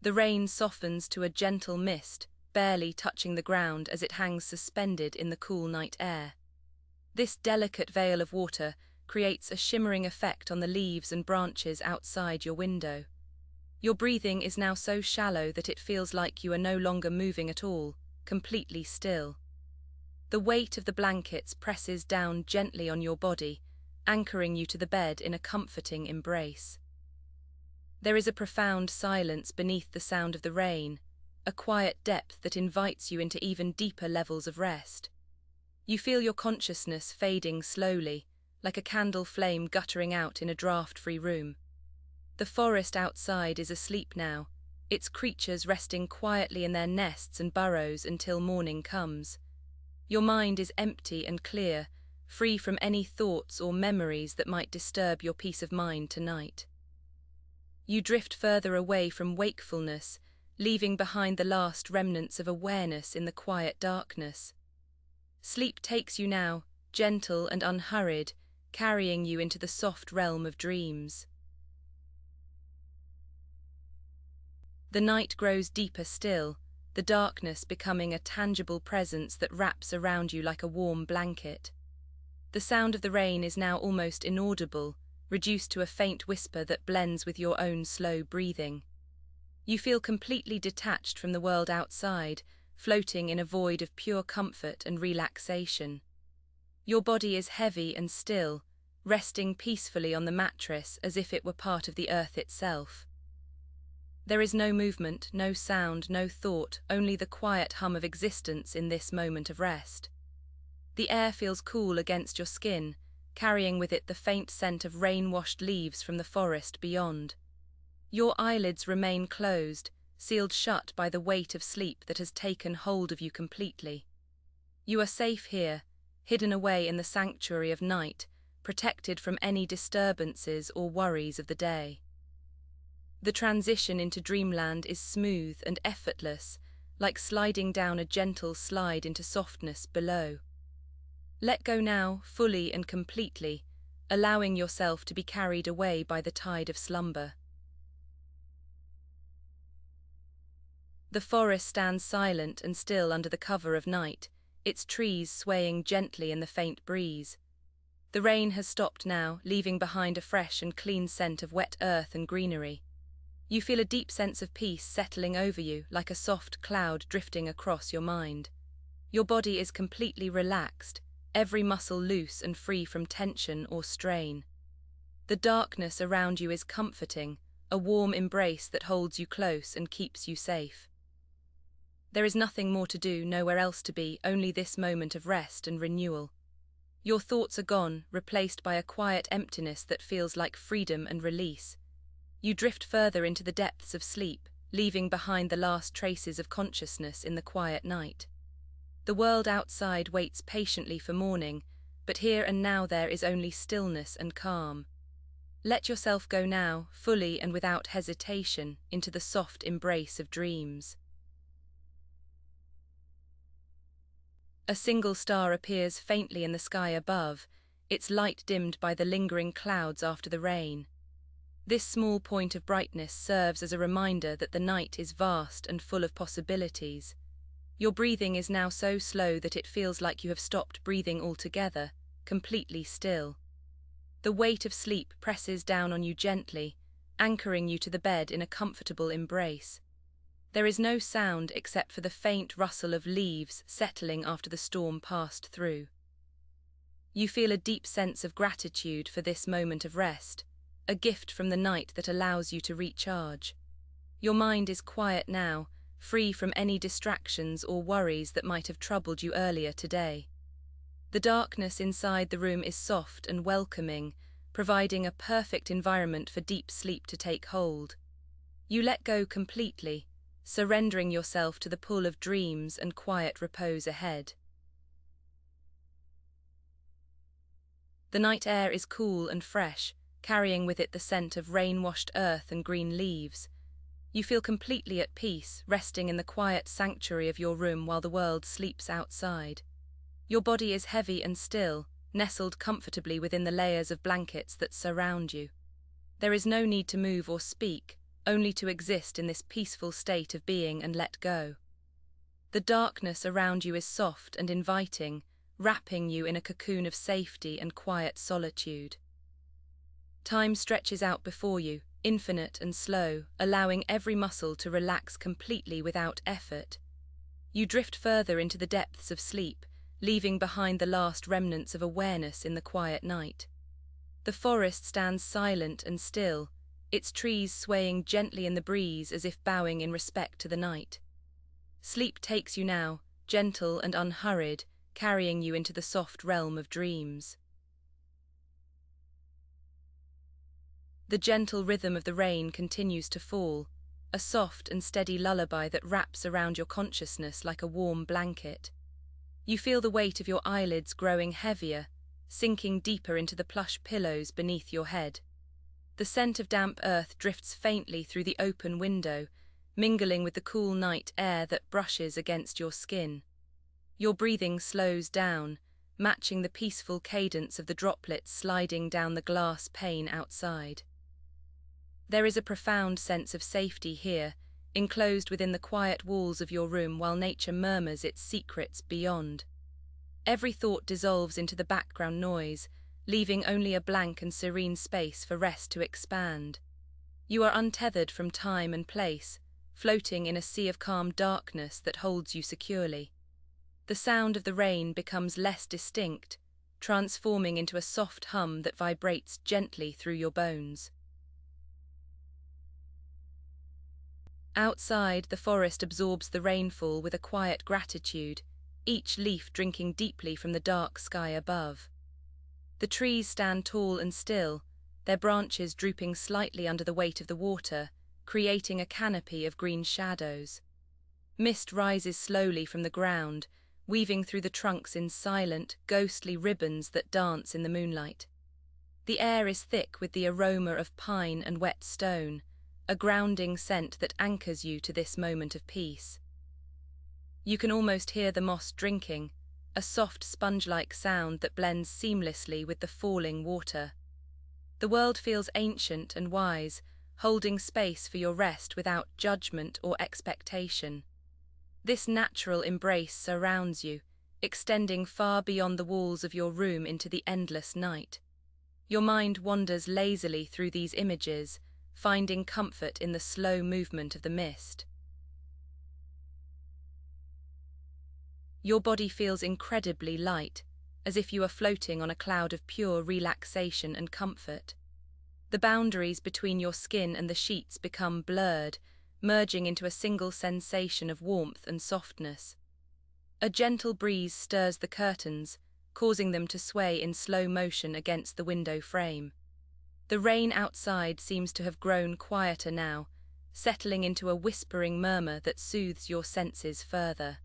The rain softens to a gentle mist, barely touching the ground as it hangs suspended in the cool night air. This delicate veil of water creates a shimmering effect on the leaves and branches outside your window. Your breathing is now so shallow that it feels like you are no longer moving at all, completely still. The weight of the blankets presses down gently on your body, anchoring you to the bed in a comforting embrace. There is a profound silence beneath the sound of the rain, a quiet depth that invites you into even deeper levels of rest. You feel your consciousness fading slowly, like a candle flame guttering out in a draft-free room. The forest outside is asleep now, its creatures resting quietly in their nests and burrows until morning comes. Your mind is empty and clear, free from any thoughts or memories that might disturb your peace of mind tonight. You drift further away from wakefulness, leaving behind the last remnants of awareness in the quiet darkness. Sleep takes you now, gentle and unhurried, carrying you into the soft realm of dreams. The night grows deeper still, the darkness becoming a tangible presence that wraps around you like a warm blanket. The sound of the rain is now almost inaudible, reduced to a faint whisper that blends with your own slow breathing. You feel completely detached from the world outside, floating in a void of pure comfort and relaxation. Your body is heavy and still, resting peacefully on the mattress as if it were part of the earth itself. There is no movement, no sound, no thought, only the quiet hum of existence in this moment of rest. The air feels cool against your skin, carrying with it the faint scent of rain-washed leaves from the forest beyond. Your eyelids remain closed, sealed shut by the weight of sleep that has taken hold of you completely. You are safe here, hidden away in the sanctuary of night, protected from any disturbances or worries of the day. The transition into dreamland is smooth and effortless, like sliding down a gentle slide into softness below. Let go now, fully and completely, allowing yourself to be carried away by the tide of slumber. The forest stands silent and still under the cover of night, its trees swaying gently in the faint breeze. The rain has stopped now, leaving behind a fresh and clean scent of wet earth and greenery. You feel a deep sense of peace settling over you, like a soft cloud drifting across your mind. Your body is completely relaxed, every muscle loose and free from tension or strain. The darkness around you is comforting, a warm embrace that holds you close and keeps you safe. There is nothing more to do, nowhere else to be, only this moment of rest and renewal. Your thoughts are gone, replaced by a quiet emptiness that feels like freedom and release. You drift further into the depths of sleep, leaving behind the last traces of consciousness in the quiet night. The world outside waits patiently for morning, but here and now there is only stillness and calm. Let yourself go now, fully and without hesitation, into the soft embrace of dreams. A single star appears faintly in the sky above, its light dimmed by the lingering clouds after the rain. This small point of brightness serves as a reminder that the night is vast and full of possibilities. Your breathing is now so slow that it feels like you have stopped breathing altogether, completely still. The weight of sleep presses down on you gently, anchoring you to the bed in a comfortable embrace. There is no sound except for the faint rustle of leaves settling after the storm passed through. You feel a deep sense of gratitude for this moment of rest, a gift from the night that allows you to recharge. Your mind is quiet now, free from any distractions or worries that might have troubled you earlier today. The darkness inside the room is soft and welcoming, providing a perfect environment for deep sleep to take hold. You let go completely, surrendering yourself to the pull of dreams and quiet repose ahead. The night air is cool and fresh, carrying with it the scent of rain-washed earth and green leaves. You feel completely at peace, resting in the quiet sanctuary of your room while the world sleeps outside. Your body is heavy and still, nestled comfortably within the layers of blankets that surround you. There is no need to move or speak, only to exist in this peaceful state of being and let go. The darkness around you is soft and inviting, wrapping you in a cocoon of safety and quiet solitude. Time stretches out before you, infinite and slow, allowing every muscle to relax completely without effort. You drift further into the depths of sleep, leaving behind the last remnants of awareness in the quiet night. The forest stands silent and still, its trees swaying gently in the breeze as if bowing in respect to the night. Sleep takes you now, gentle and unhurried, carrying you into the soft realm of dreams. The gentle rhythm of the rain continues to fall, a soft and steady lullaby that wraps around your consciousness like a warm blanket. You feel the weight of your eyelids growing heavier, sinking deeper into the plush pillows beneath your head. The scent of damp earth drifts faintly through the open window, mingling with the cool night air that brushes against your skin. Your breathing slows down, matching the peaceful cadence of the droplets sliding down the glass pane outside. There is a profound sense of safety here, enclosed within the quiet walls of your room while nature murmurs its secrets beyond. Every thought dissolves into the background noise, leaving only a blank and serene space for rest to expand. You are untethered from time and place, floating in a sea of calm darkness that holds you securely. The sound of the rain becomes less distinct, transforming into a soft hum that vibrates gently through your bones. Outside, the forest absorbs the rainfall with a quiet gratitude, each leaf drinking deeply from the dark sky above. The trees stand tall and still, their branches drooping slightly under the weight of the water, creating a canopy of green shadows. Mist rises slowly from the ground, weaving through the trunks in silent, ghostly ribbons that dance in the moonlight. The air is thick with the aroma of pine and wet stone, a grounding scent that anchors you to this moment of peace. You can almost hear the moss drinking, a soft sponge-like sound that blends seamlessly with the falling water. The world feels ancient and wise, holding space for your rest without judgment or expectation. This natural embrace surrounds you, extending far beyond the walls of your room into the endless night. Your mind wanders lazily through these images, finding comfort in the slow movement of the mist. Your body feels incredibly light, as if you are floating on a cloud of pure relaxation and comfort. The boundaries between your skin and the sheets become blurred, merging into a single sensation of warmth and softness. A gentle breeze stirs the curtains, causing them to sway in slow motion against the window frame. The rain outside seems to have grown quieter now, settling into a whispering murmur that soothes your senses further.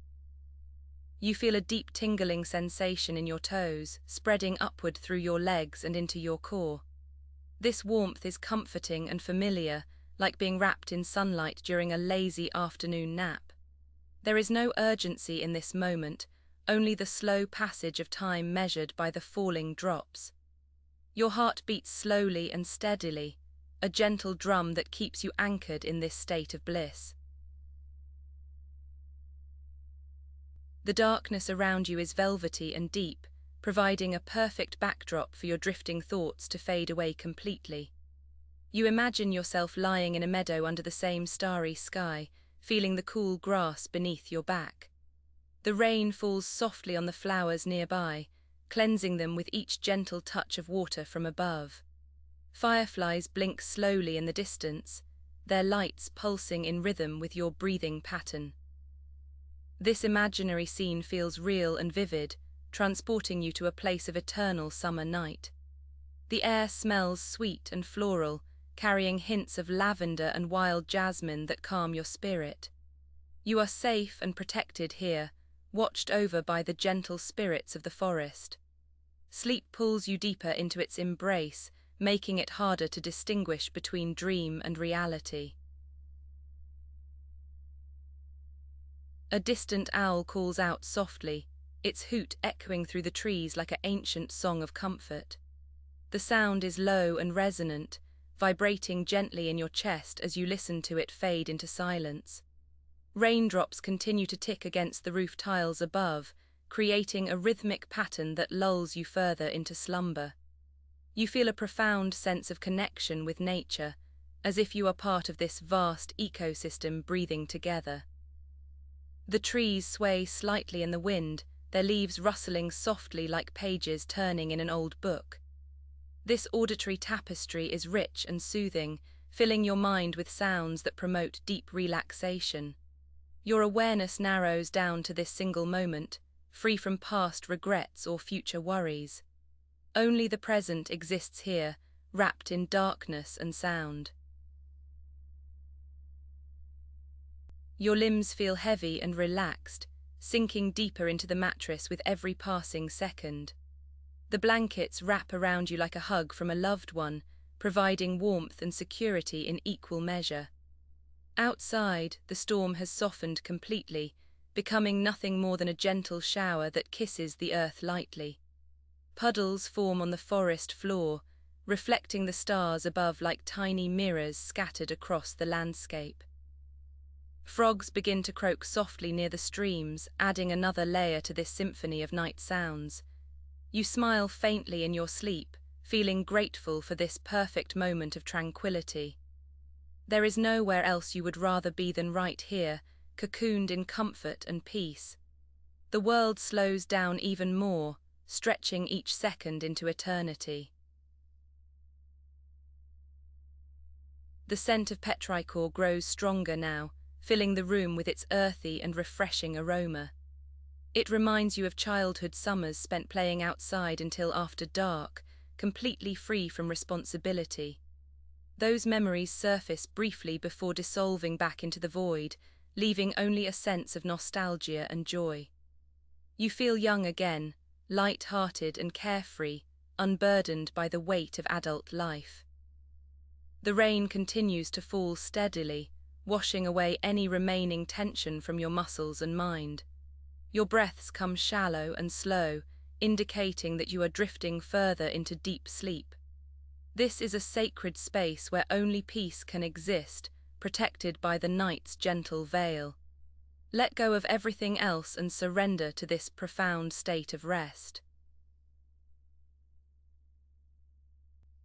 You feel a deep tingling sensation in your toes, spreading upward through your legs and into your core. This warmth is comforting and familiar, like being wrapped in sunlight during a lazy afternoon nap. There is no urgency in this moment, only the slow passage of time measured by the falling drops. Your heart beats slowly and steadily, a gentle drum that keeps you anchored in this state of bliss. The darkness around you is velvety and deep, providing a perfect backdrop for your drifting thoughts to fade away completely. You imagine yourself lying in a meadow under the same starry sky, feeling the cool grass beneath your back. The rain falls softly on the flowers nearby, cleansing them with each gentle touch of water from above. Fireflies blink slowly in the distance, their lights pulsing in rhythm with your breathing pattern. This imaginary scene feels real and vivid, transporting you to a place of eternal summer night. The air smells sweet and floral, carrying hints of lavender and wild jasmine that calm your spirit. You are safe and protected here, watched over by the gentle spirits of the forest. Sleep pulls you deeper into its embrace, making it harder to distinguish between dream and reality. A distant owl calls out softly, its hoot echoing through the trees like an ancient song of comfort. The sound is low and resonant, vibrating gently in your chest as you listen to it fade into silence. Raindrops continue to tick against the roof tiles above, creating a rhythmic pattern that lulls you further into slumber. You feel a profound sense of connection with nature, as if you are part of this vast ecosystem breathing together. The trees sway slightly in the wind, their leaves rustling softly like pages turning in an old book. This auditory tapestry is rich and soothing, filling your mind with sounds that promote deep relaxation. Your awareness narrows down to this single moment, free from past regrets or future worries. Only the present exists here, wrapped in darkness and sound. Your limbs feel heavy and relaxed, sinking deeper into the mattress with every passing second. The blankets wrap around you like a hug from a loved one, providing warmth and security in equal measure. Outside, the storm has softened completely, becoming nothing more than a gentle shower that kisses the earth lightly. Puddles form on the forest floor, reflecting the stars above like tiny mirrors scattered across the landscape. Frogs begin to croak softly near the streams, adding another layer to this symphony of night sounds. You smile faintly in your sleep, feeling grateful for this perfect moment of tranquility. There is nowhere else you would rather be than right here, cocooned in comfort and peace. The world slows down even more, stretching each second into eternity. The scent of petrichor grows stronger now, filling the room with its earthy and refreshing aroma. It reminds you of childhood summers spent playing outside until after dark, completely free from responsibility. Those memories surface briefly before dissolving back into the void, leaving only a sense of nostalgia and joy. You feel young again, light-hearted and carefree, unburdened by the weight of adult life. The rain continues to fall steadily, washing away any remaining tension from your muscles and mind. Your breaths come shallow and slow, indicating that you are drifting further into deep sleep. This is a sacred space where only peace can exist, protected by the night's gentle veil. Let go of everything else and surrender to this profound state of rest.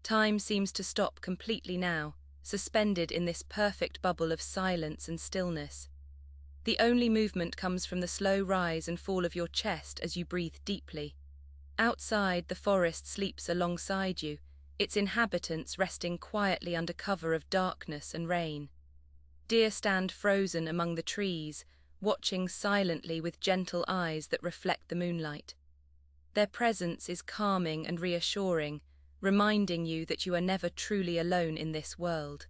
Time seems to stop completely now, suspended in this perfect bubble of silence and stillness. The only movement comes from the slow rise and fall of your chest as you breathe deeply. Outside, the forest sleeps alongside you, its inhabitants resting quietly under cover of darkness and rain. Deer stand frozen among the trees, watching silently with gentle eyes that reflect the moonlight. Their presence is calming and reassuring, reminding you that you are never truly alone in this world.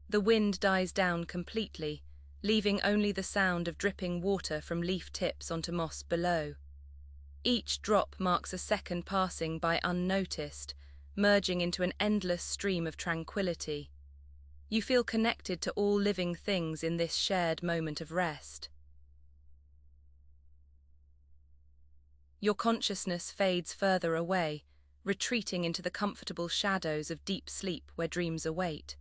The wind dies down completely, leaving only the sound of dripping water from leaf tips onto moss below. Each drop marks a second passing by unnoticed, merging into an endless stream of tranquility. You feel connected to all living things in this shared moment of rest. Your consciousness fades further away, retreating into the comfortable shadows of deep sleep where dreams await.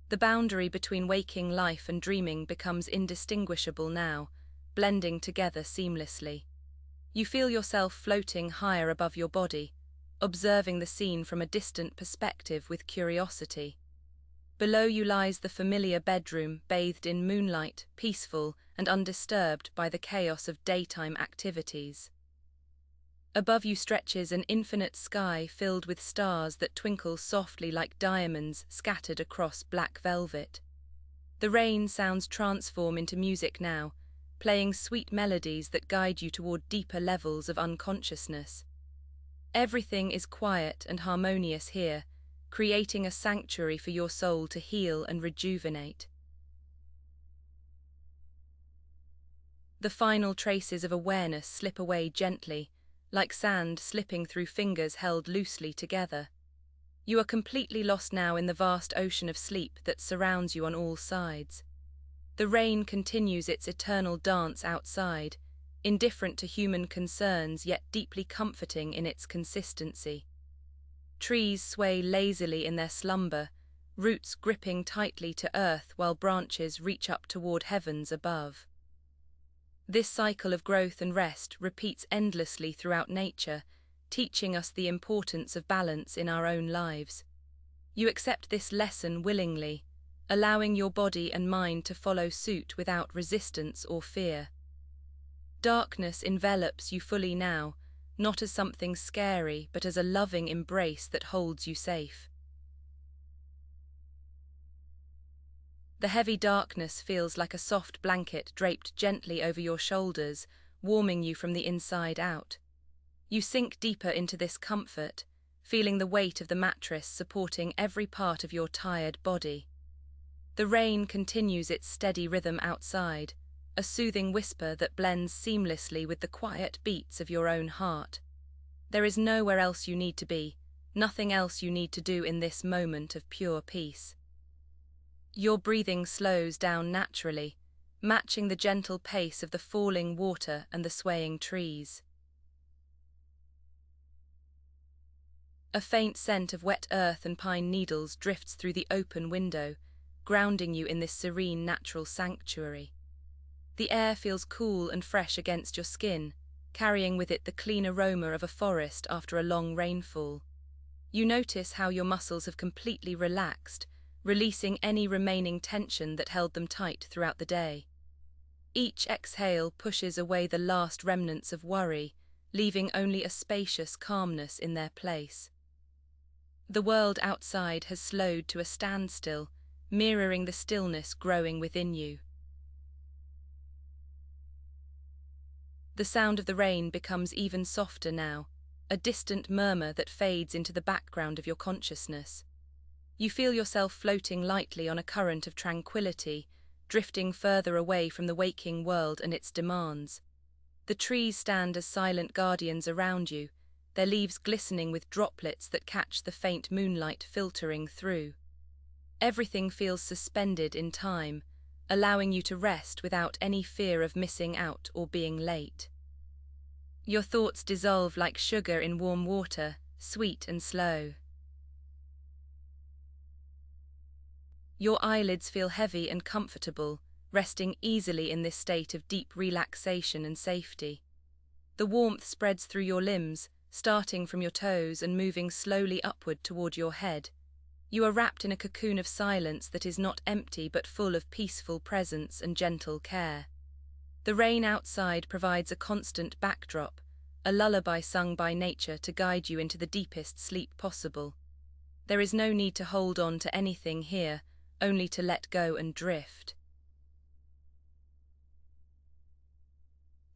The boundary between waking life and dreaming becomes indistinguishable now, blending together seamlessly. You feel yourself floating higher above your body, observing the scene from a distant perspective with curiosity. Below you lies the familiar bedroom, bathed in moonlight, peaceful and undisturbed by the chaos of daytime activities. Above you stretches an infinite sky filled with stars that twinkle softly like diamonds scattered across black velvet. The rain sounds transform into music now, playing sweet melodies that guide you toward deeper levels of unconsciousness. Everything is quiet and harmonious here, creating a sanctuary for your soul to heal and rejuvenate. The final traces of awareness slip away gently, like sand slipping through fingers held loosely together. You are completely lost now in the vast ocean of sleep that surrounds you on all sides. The rain continues its eternal dance outside, indifferent to human concerns yet deeply comforting in its consistency. Trees sway lazily in their slumber, roots gripping tightly to earth while branches reach up toward heavens above. This cycle of growth and rest repeats endlessly throughout nature, teaching us the importance of balance in our own lives. You accept this lesson willingly, allowing your body and mind to follow suit without resistance or fear. Darkness envelops you fully now, not as something scary, but as a loving embrace that holds you safe. The heavy darkness feels like a soft blanket draped gently over your shoulders, warming you from the inside out. You sink deeper into this comfort, feeling the weight of the mattress supporting every part of your tired body. The rain continues its steady rhythm outside, a soothing whisper that blends seamlessly with the quiet beats of your own heart. There is nowhere else you need to be, nothing else you need to do in this moment of pure peace. Your breathing slows down naturally, matching the gentle pace of the falling water and the swaying trees. A faint scent of wet earth and pine needles drifts through the open window, grounding you in this serene natural sanctuary. The air feels cool and fresh against your skin, carrying with it the clean aroma of a forest after a long rainfall. You notice how your muscles have completely relaxed, releasing any remaining tension that held them tight throughout the day. Each exhale pushes away the last remnants of worry, leaving only a spacious calmness in their place. The world outside has slowed to a standstill, mirroring the stillness growing within you. The sound of the rain becomes even softer now, a distant murmur that fades into the background of your consciousness. You feel yourself floating lightly on a current of tranquility, drifting further away from the waking world and its demands. The trees stand as silent guardians around you, their leaves glistening with droplets that catch the faint moonlight filtering through. Everything feels suspended in time, allowing you to rest without any fear of missing out or being late. Your thoughts dissolve like sugar in warm water, sweet and slow. Your eyelids feel heavy and comfortable, resting easily in this state of deep relaxation and safety. The warmth spreads through your limbs, starting from your toes and moving slowly upward toward your head. You are wrapped in a cocoon of silence that is not empty but full of peaceful presence and gentle care. The rain outside provides a constant backdrop, a lullaby sung by nature to guide you into the deepest sleep possible. There is no need to hold on to anything here, only to let go and drift.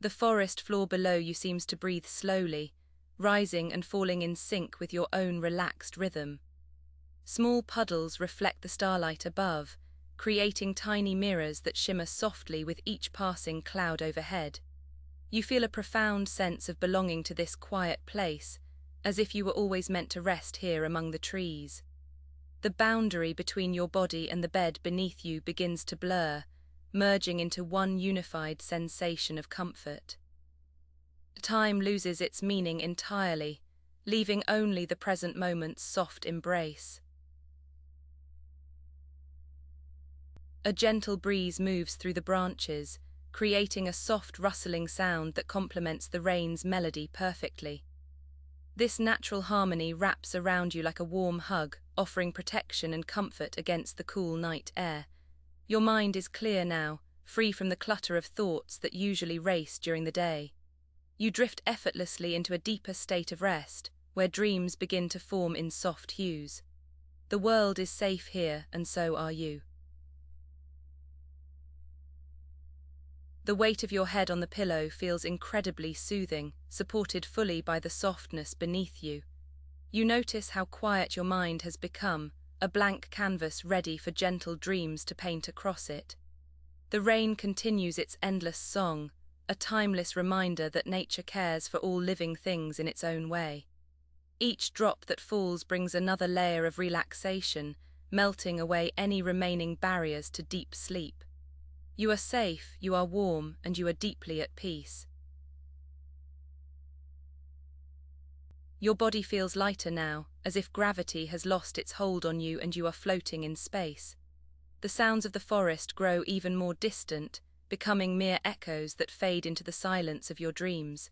The forest floor below you seems to breathe slowly, rising and falling in sync with your own relaxed rhythm. Small puddles reflect the starlight above, creating tiny mirrors that shimmer softly with each passing cloud overhead. You feel a profound sense of belonging to this quiet place, as if you were always meant to rest here among the trees. The boundary between your body and the bed beneath you begins to blur, merging into one unified sensation of comfort. Time loses its meaning entirely, leaving only the present moment's soft embrace. A gentle breeze moves through the branches, creating a soft rustling sound that complements the rain's melody perfectly. This natural harmony wraps around you like a warm hug, offering protection and comfort against the cool night air. Your mind is clear now, free from the clutter of thoughts that usually race during the day. You drift effortlessly into a deeper state of rest, where dreams begin to form in soft hues. The world is safe here, and so are you. The weight of your head on the pillow feels incredibly soothing, supported fully by the softness beneath you. You notice how quiet your mind has become, a blank canvas ready for gentle dreams to paint across it. The rain continues its endless song, a timeless reminder that nature cares for all living things in its own way. Each drop that falls brings another layer of relaxation, melting away any remaining barriers to deep sleep. You are safe, you are warm, and you are deeply at peace. Your body feels lighter now, as if gravity has lost its hold on you and you are floating in space. The sounds of the forest grow even more distant, becoming mere echoes that fade into the silence of your dreams.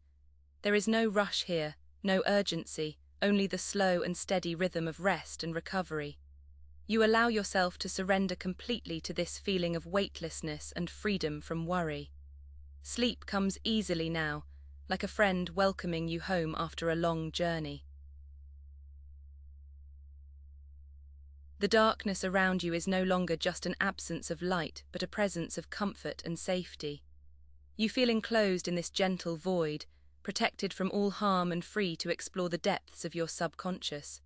There is no rush here, no urgency, only the slow and steady rhythm of rest and recovery. You allow yourself to surrender completely to this feeling of weightlessness and freedom from worry. Sleep comes easily now, like a friend welcoming you home after a long journey. The darkness around you is no longer just an absence of light, but a presence of comfort and safety. You feel enclosed in this gentle void, protected from all harm and free to explore the depths of your subconscious.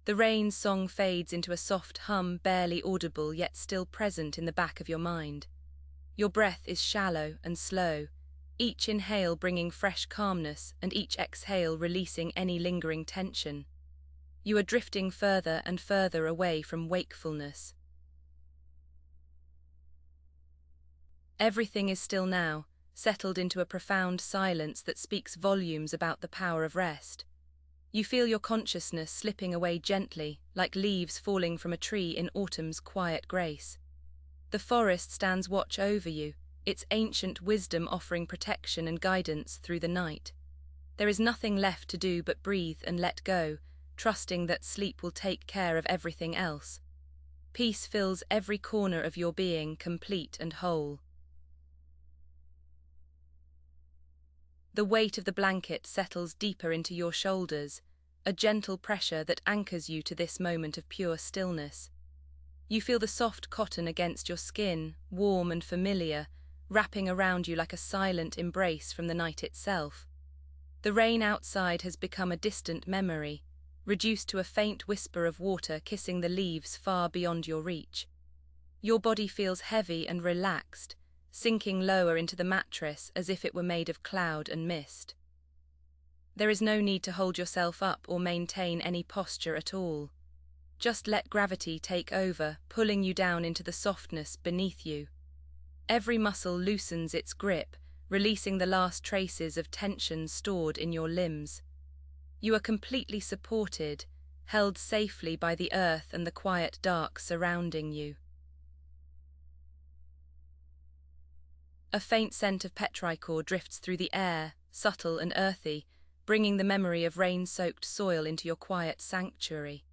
The rain's song fades into a soft hum, barely audible yet still present in the back of your mind. Your breath is shallow and slow, each inhale bringing fresh calmness and each exhale releasing any lingering tension. You are drifting further and further away from wakefulness. Everything is still now, settled into a profound silence that speaks volumes about the power of rest. You feel your consciousness slipping away gently, like leaves falling from a tree in autumn's quiet grace. The forest stands watch over you, its ancient wisdom offering protection and guidance through the night. There is nothing left to do but breathe and let go, trusting that sleep will take care of everything else. Peace fills every corner of your being, complete and whole. The weight of the blanket settles deeper into your shoulders, a gentle pressure that anchors you to this moment of pure stillness. You feel the soft cotton against your skin, warm and familiar, wrapping around you like a silent embrace from the night itself. The rain outside has become a distant memory, reduced to a faint whisper of water kissing the leaves far beyond your reach. Your body feels heavy and relaxed, sinking lower into the mattress as if it were made of cloud and mist. There is no need to hold yourself up or maintain any posture at all. Just let gravity take over, pulling you down into the softness beneath you. Every muscle loosens its grip, releasing the last traces of tension stored in your limbs. You are completely supported, held safely by the earth and the quiet dark surrounding you. A faint scent of petrichor drifts through the air, subtle and earthy, bringing the memory of rain-soaked soil into your quiet sanctuary.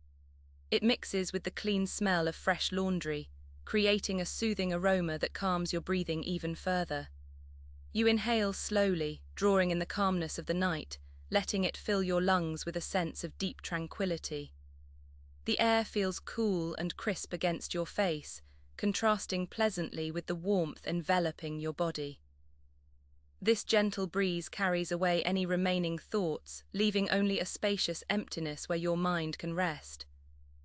It mixes with the clean smell of fresh laundry, creating a soothing aroma that calms your breathing even further. You inhale slowly, drawing in the calmness of the night, letting it fill your lungs with a sense of deep tranquility. The air feels cool and crisp against your face, contrasting pleasantly with the warmth enveloping your body. This gentle breeze carries away any remaining thoughts, leaving only a spacious emptiness where your mind can rest.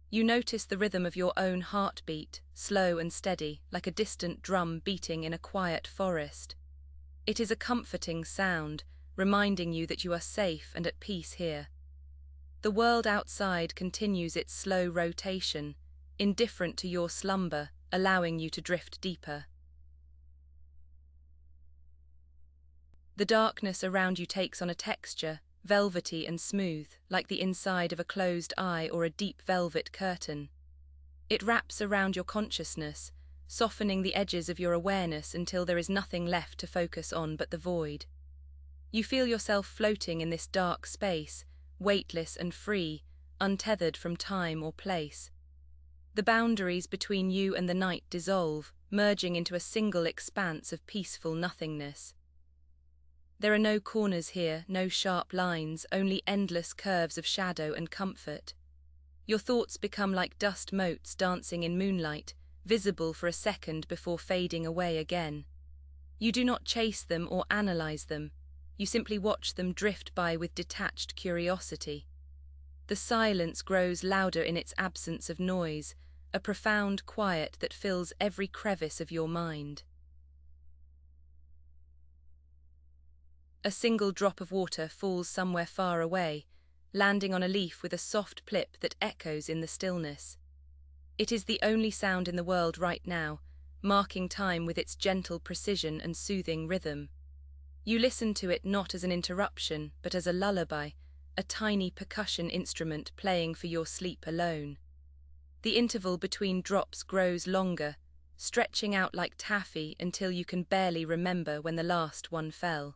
You notice the rhythm of your own heartbeat, slow and steady, like a distant drum beating in a quiet forest. It is a comforting sound, reminding you that you are safe and at peace here. The world outside continues its slow rotation, indifferent to your slumber, allowing you to drift deeper. The darkness around you takes on a texture, velvety and smooth, like the inside of a closed eye or a deep velvet curtain. It wraps around your consciousness, softening the edges of your awareness until there is nothing left to focus on but the void. You feel yourself floating in this dark space, weightless and free, untethered from time or place. The boundaries between you and the night dissolve, merging into a single expanse of peaceful nothingness. There are no corners here, no sharp lines, only endless curves of shadow and comfort. Your thoughts become like dust motes dancing in moonlight, visible for a second before fading away again. You do not chase them or analyze them, you simply watch them drift by with detached curiosity. The silence grows louder in its absence of noise, a profound quiet that fills every crevice of your mind. A single drop of water falls somewhere far away, landing on a leaf with a soft plip that echoes in the stillness. It is the only sound in the world right now, marking time with its gentle precision and soothing rhythm. You listen to it not as an interruption, but as a lullaby, a tiny percussion instrument playing for your sleep alone. The interval between drops grows longer, stretching out like taffy until you can barely remember when the last one fell.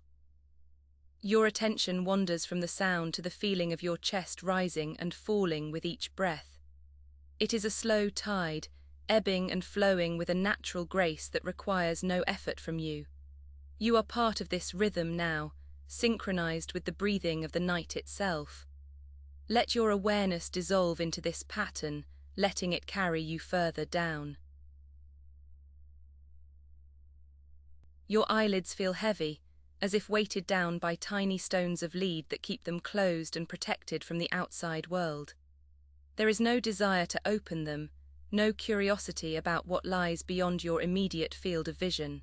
Your attention wanders from the sound to the feeling of your chest rising and falling with each breath. It is a slow tide, ebbing and flowing with a natural grace that requires no effort from you. You are part of this rhythm now, synchronized with the breathing of the night itself. Let your awareness dissolve into this pattern, letting it carry you further down. Your eyelids feel heavy, as if weighted down by tiny stones of lead that keep them closed and protected from the outside world. There is no desire to open them, no curiosity about what lies beyond your immediate field of vision.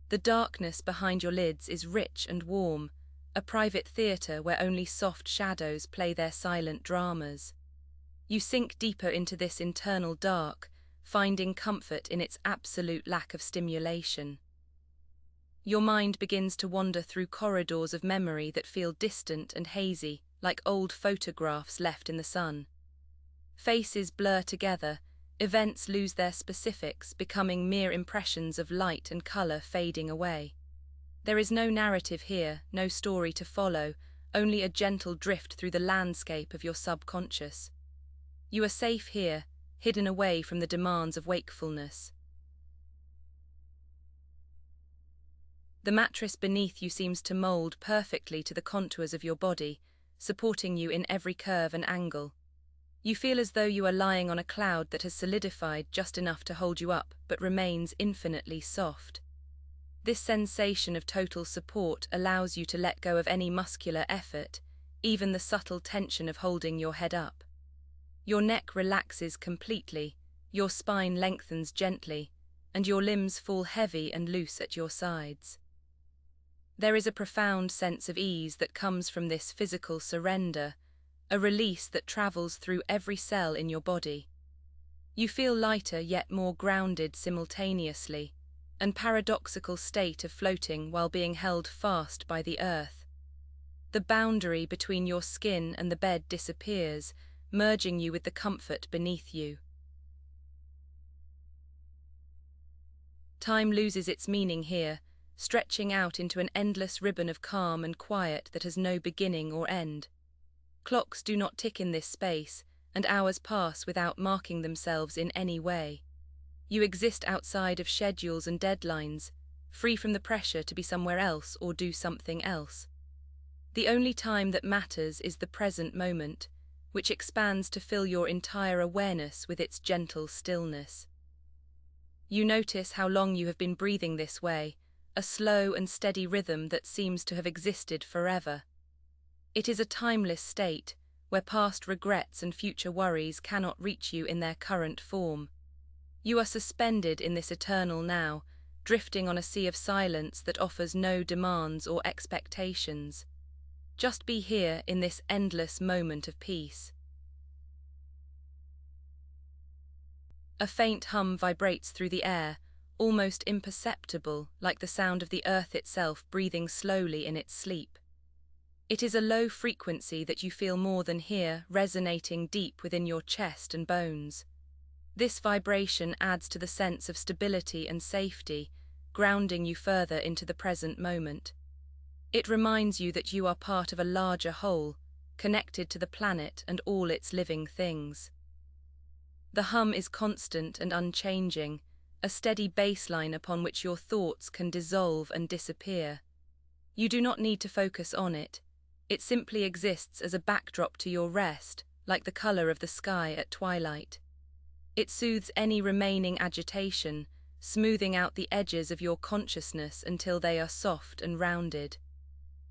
The darkness behind your lids is rich and warm, a private theatre where only soft shadows play their silent dramas. You sink deeper into this internal dark, finding comfort in its absolute lack of stimulation. Your mind begins to wander through corridors of memory that feel distant and hazy, like old photographs left in the sun. Faces blur together, events lose their specifics, becoming mere impressions of light and color fading away. There is no narrative here, no story to follow, only a gentle drift through the landscape of your subconscious. You are safe here, hidden away from the demands of wakefulness. The mattress beneath you seems to mold perfectly to the contours of your body, supporting you in every curve and angle. You feel as though you are lying on a cloud that has solidified just enough to hold you up but remains infinitely soft. This sensation of total support allows you to let go of any muscular effort, even the subtle tension of holding your head up. Your neck relaxes completely, your spine lengthens gently, and your limbs fall heavy and loose at your sides. There is a profound sense of ease that comes from this physical surrender, a release that travels through every cell in your body. You feel lighter yet more grounded simultaneously, an paradoxical state of floating while being held fast by the earth. The boundary between your skin and the bed disappears, merging you with the comfort beneath you. Time loses its meaning here, stretching out into an endless ribbon of calm and quiet that has no beginning or end. Clocks do not tick in this space, and hours pass without marking themselves in any way. You exist outside of schedules and deadlines, free from the pressure to be somewhere else or do something else. The only time that matters is the present moment, which expands to fill your entire awareness with its gentle stillness. You notice how long you have been breathing this way, a slow and steady rhythm that seems to have existed forever. It is a timeless state, where past regrets and future worries cannot reach you in their current form. You are suspended in this eternal now, drifting on a sea of silence that offers no demands or expectations. Just be here in this endless moment of peace. A faint hum vibrates through the air, almost imperceptible, like the sound of the earth itself breathing slowly in its sleep. It is a low frequency that you feel more than hear, resonating deep within your chest and bones. This vibration adds to the sense of stability and safety, grounding you further into the present moment. It reminds you that you are part of a larger whole, connected to the planet and all its living things. The hum is constant and unchanging, a steady baseline upon which your thoughts can dissolve and disappear. You do not need to focus on it. It simply exists as a backdrop to your rest, like the color of the sky at twilight. It soothes any remaining agitation, smoothing out the edges of your consciousness until they are soft and rounded.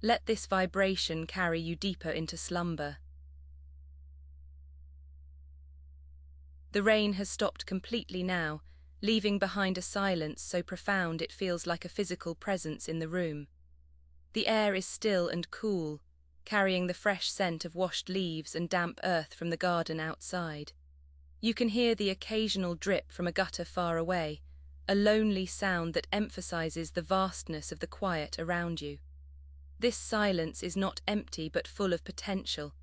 Let this vibration carry you deeper into slumber. The rain has stopped completely now, leaving behind a silence so profound it feels like a physical presence in the room. The air is still and cool, carrying the fresh scent of washed leaves and damp earth from the garden outside. You can hear the occasional drip from a gutter far away, a lonely sound that emphasizes the vastness of the quiet around you. This silence is not empty but full of potential,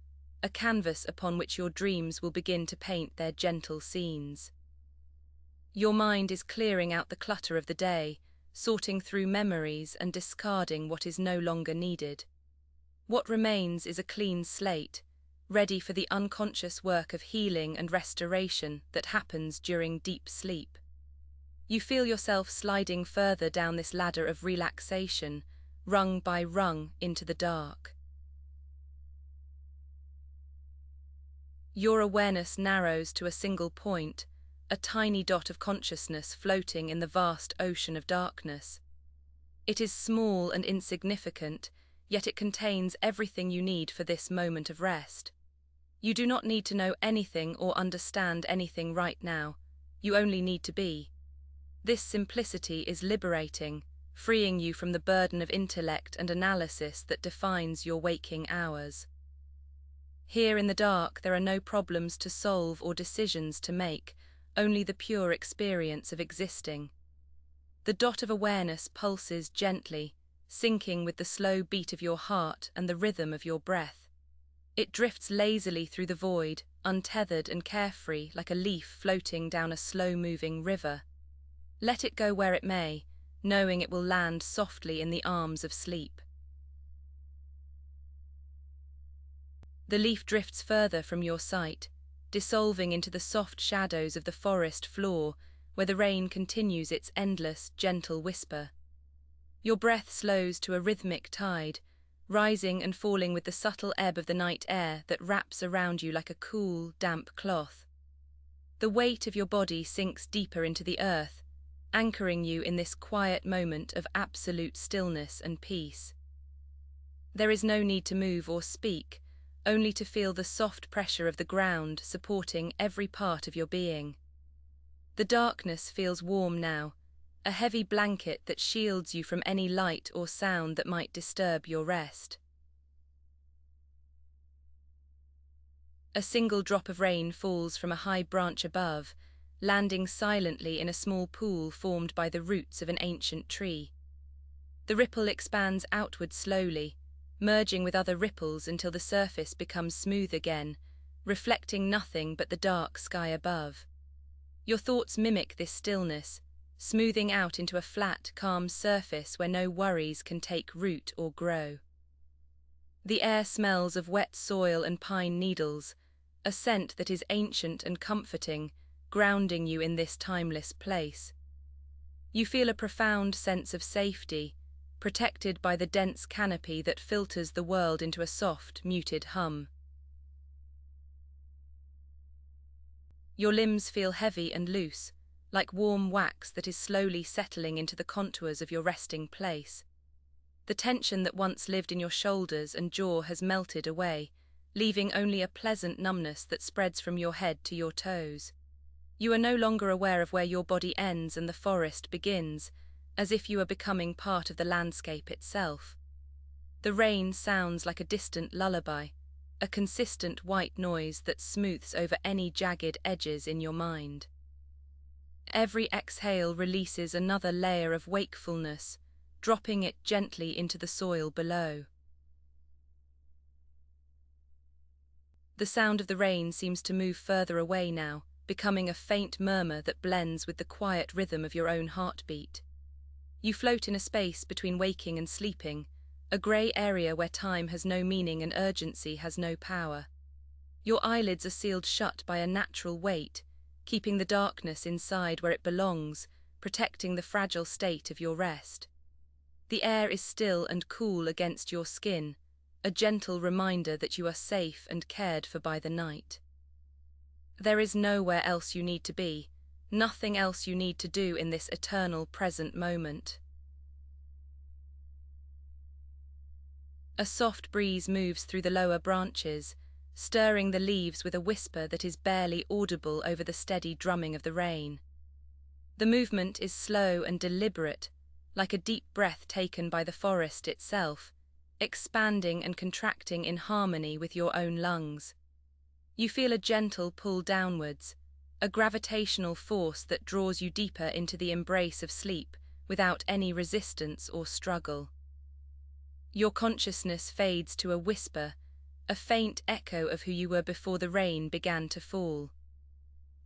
a canvas upon which your dreams will begin to paint their gentle scenes. Your mind is clearing out the clutter of the day, sorting through memories and discarding what is no longer needed. What remains is a clean slate, ready for the unconscious work of healing and restoration that happens during deep sleep. You feel yourself sliding further down this ladder of relaxation, rung by rung into the dark. Your awareness narrows to a single point, a tiny dot of consciousness floating in the vast ocean of darkness. It is small and insignificant, yet it contains everything you need for this moment of rest. You do not need to know anything or understand anything right now. You only need to be. This simplicity is liberating, freeing you from the burden of intellect and analysis that defines your waking hours. Here in the dark, there are no problems to solve or decisions to make, only the pure experience of existing. The dot of awareness pulses gently, syncing with the slow beat of your heart and the rhythm of your breath. It drifts lazily through the void, untethered and carefree, like a leaf floating down a slow-moving river. Let it go where it may, knowing it will land softly in the arms of sleep. The leaf drifts further from your sight, dissolving into the soft shadows of the forest floor, where the rain continues its endless, gentle whisper. Your breath slows to a rhythmic tide, rising and falling with the subtle ebb of the night air that wraps around you like a cool, damp cloth. The weight of your body sinks deeper into the earth, anchoring you in this quiet moment of absolute stillness and peace. There is no need to move or speak, only to feel the soft pressure of the ground supporting every part of your being. The darkness feels warm now, a heavy blanket that shields you from any light or sound that might disturb your rest. A single drop of rain falls from a high branch above, landing silently in a small pool formed by the roots of an ancient tree. The ripple expands outward slowly, merging with other ripples until the surface becomes smooth again, reflecting nothing but the dark sky above. Your thoughts mimic this stillness, smoothing out into a flat, calm surface where no worries can take root or grow. The air smells of wet soil and pine needles, a scent that is ancient and comforting, grounding you in this timeless place. You feel a profound sense of safety, protected by the dense canopy that filters the world into a soft, muted hum. Your limbs feel heavy and loose, like warm wax that is slowly settling into the contours of your resting place. The tension that once lived in your shoulders and jaw has melted away, leaving only a pleasant numbness that spreads from your head to your toes. You are no longer aware of where your body ends and the forest begins, as if you are becoming part of the landscape itself. The rain sounds like a distant lullaby, a consistent white noise that smooths over any jagged edges in your mind. Every exhale releases another layer of wakefulness, dropping it gently into the soil below. The sound of the rain seems to move further away now, becoming a faint murmur that blends with the quiet rhythm of your own heartbeat. You float in a space between waking and sleeping, a grey area where time has no meaning and urgency has no power. Your eyelids are sealed shut by a natural weight, keeping the darkness inside where it belongs, protecting the fragile state of your rest. The air is still and cool against your skin, a gentle reminder that you are safe and cared for by the night. There is nowhere else you need to be, nothing else you need to do in this eternal present moment. A soft breeze moves through the lower branches, stirring the leaves with a whisper that is barely audible over the steady drumming of the rain. The movement is slow and deliberate, like a deep breath taken by the forest itself, expanding and contracting in harmony with your own lungs. You feel a gentle pull downwards, a gravitational force that draws you deeper into the embrace of sleep without any resistance or struggle. Your consciousness fades to a whisper, a faint echo of who you were before the rain began to fall.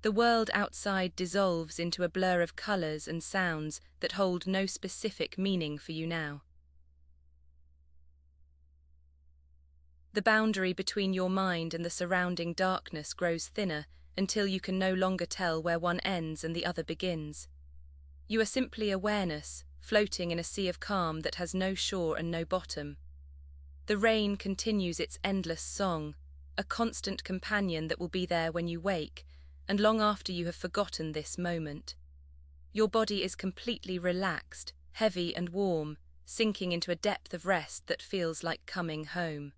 The world outside dissolves into a blur of colours and sounds that hold no specific meaning for you now. The boundary between your mind and the surrounding darkness grows thinner until you can no longer tell where one ends and the other begins. You are simply awareness, floating in a sea of calm that has no shore and no bottom. The rain continues its endless song, a constant companion that will be there when you wake, and long after you have forgotten this moment. Your body is completely relaxed, heavy and warm, sinking into a depth of rest that feels like coming home.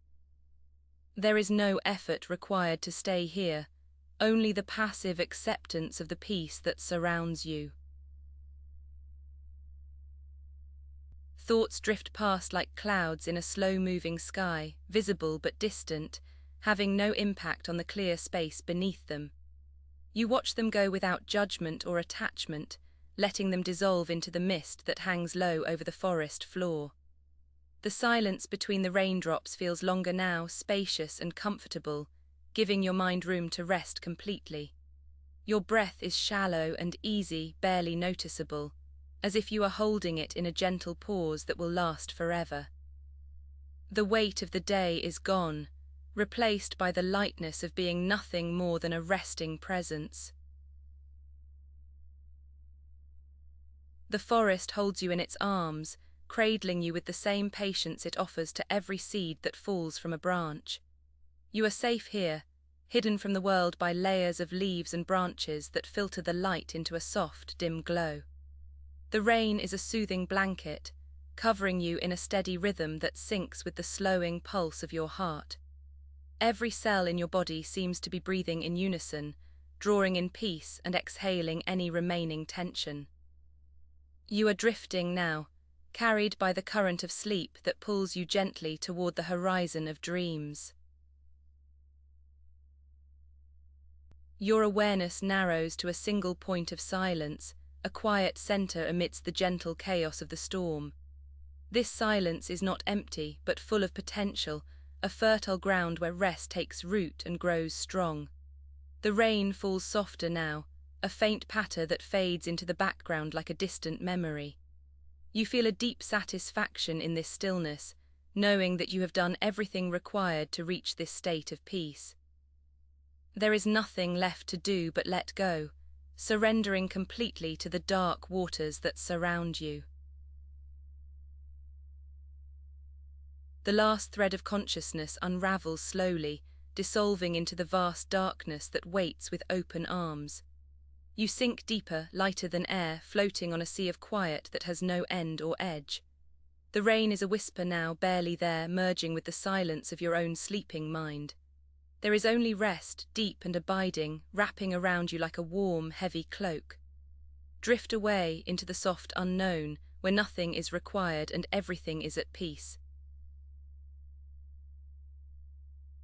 There is no effort required to stay here, only the passive acceptance of the peace that surrounds you. Thoughts drift past like clouds in a slow-moving sky, visible but distant, having no impact on the clear space beneath them. You watch them go without judgment or attachment, letting them dissolve into the mist that hangs low over the forest floor. The silence between the raindrops feels longer now, spacious and comfortable, giving your mind room to rest completely. Your breath is shallow and easy, barely noticeable, as if you are holding it in a gentle pause that will last forever. The weight of the day is gone, replaced by the lightness of being nothing more than a resting presence. The forest holds you in its arms, cradling you with the same patience it offers to every seed that falls from a branch. You are safe here, hidden from the world by layers of leaves and branches that filter the light into a soft, dim glow. The rain is a soothing blanket, covering you in a steady rhythm that syncs with the slowing pulse of your heart. Every cell in your body seems to be breathing in unison, drawing in peace and exhaling any remaining tension. You are drifting now, carried by the current of sleep that pulls you gently toward the horizon of dreams. Your awareness narrows to a single point of silence, a quiet center amidst the gentle chaos of the storm. This silence is not empty, but full of potential, a fertile ground where rest takes root and grows strong. The rain falls softer now, a faint patter that fades into the background like a distant memory. You feel a deep satisfaction in this stillness, knowing that you have done everything required to reach this state of peace. There is nothing left to do but let go, surrendering completely to the dark waters that surround you. The last thread of consciousness unravels slowly, dissolving into the vast darkness that waits with open arms. You sink deeper, lighter than air, floating on a sea of quiet that has no end or edge. The rain is a whisper now, barely there, merging with the silence of your own sleeping mind. There is only rest, deep and abiding, wrapping around you like a warm, heavy cloak. Drift away into the soft unknown, where nothing is required and everything is at peace.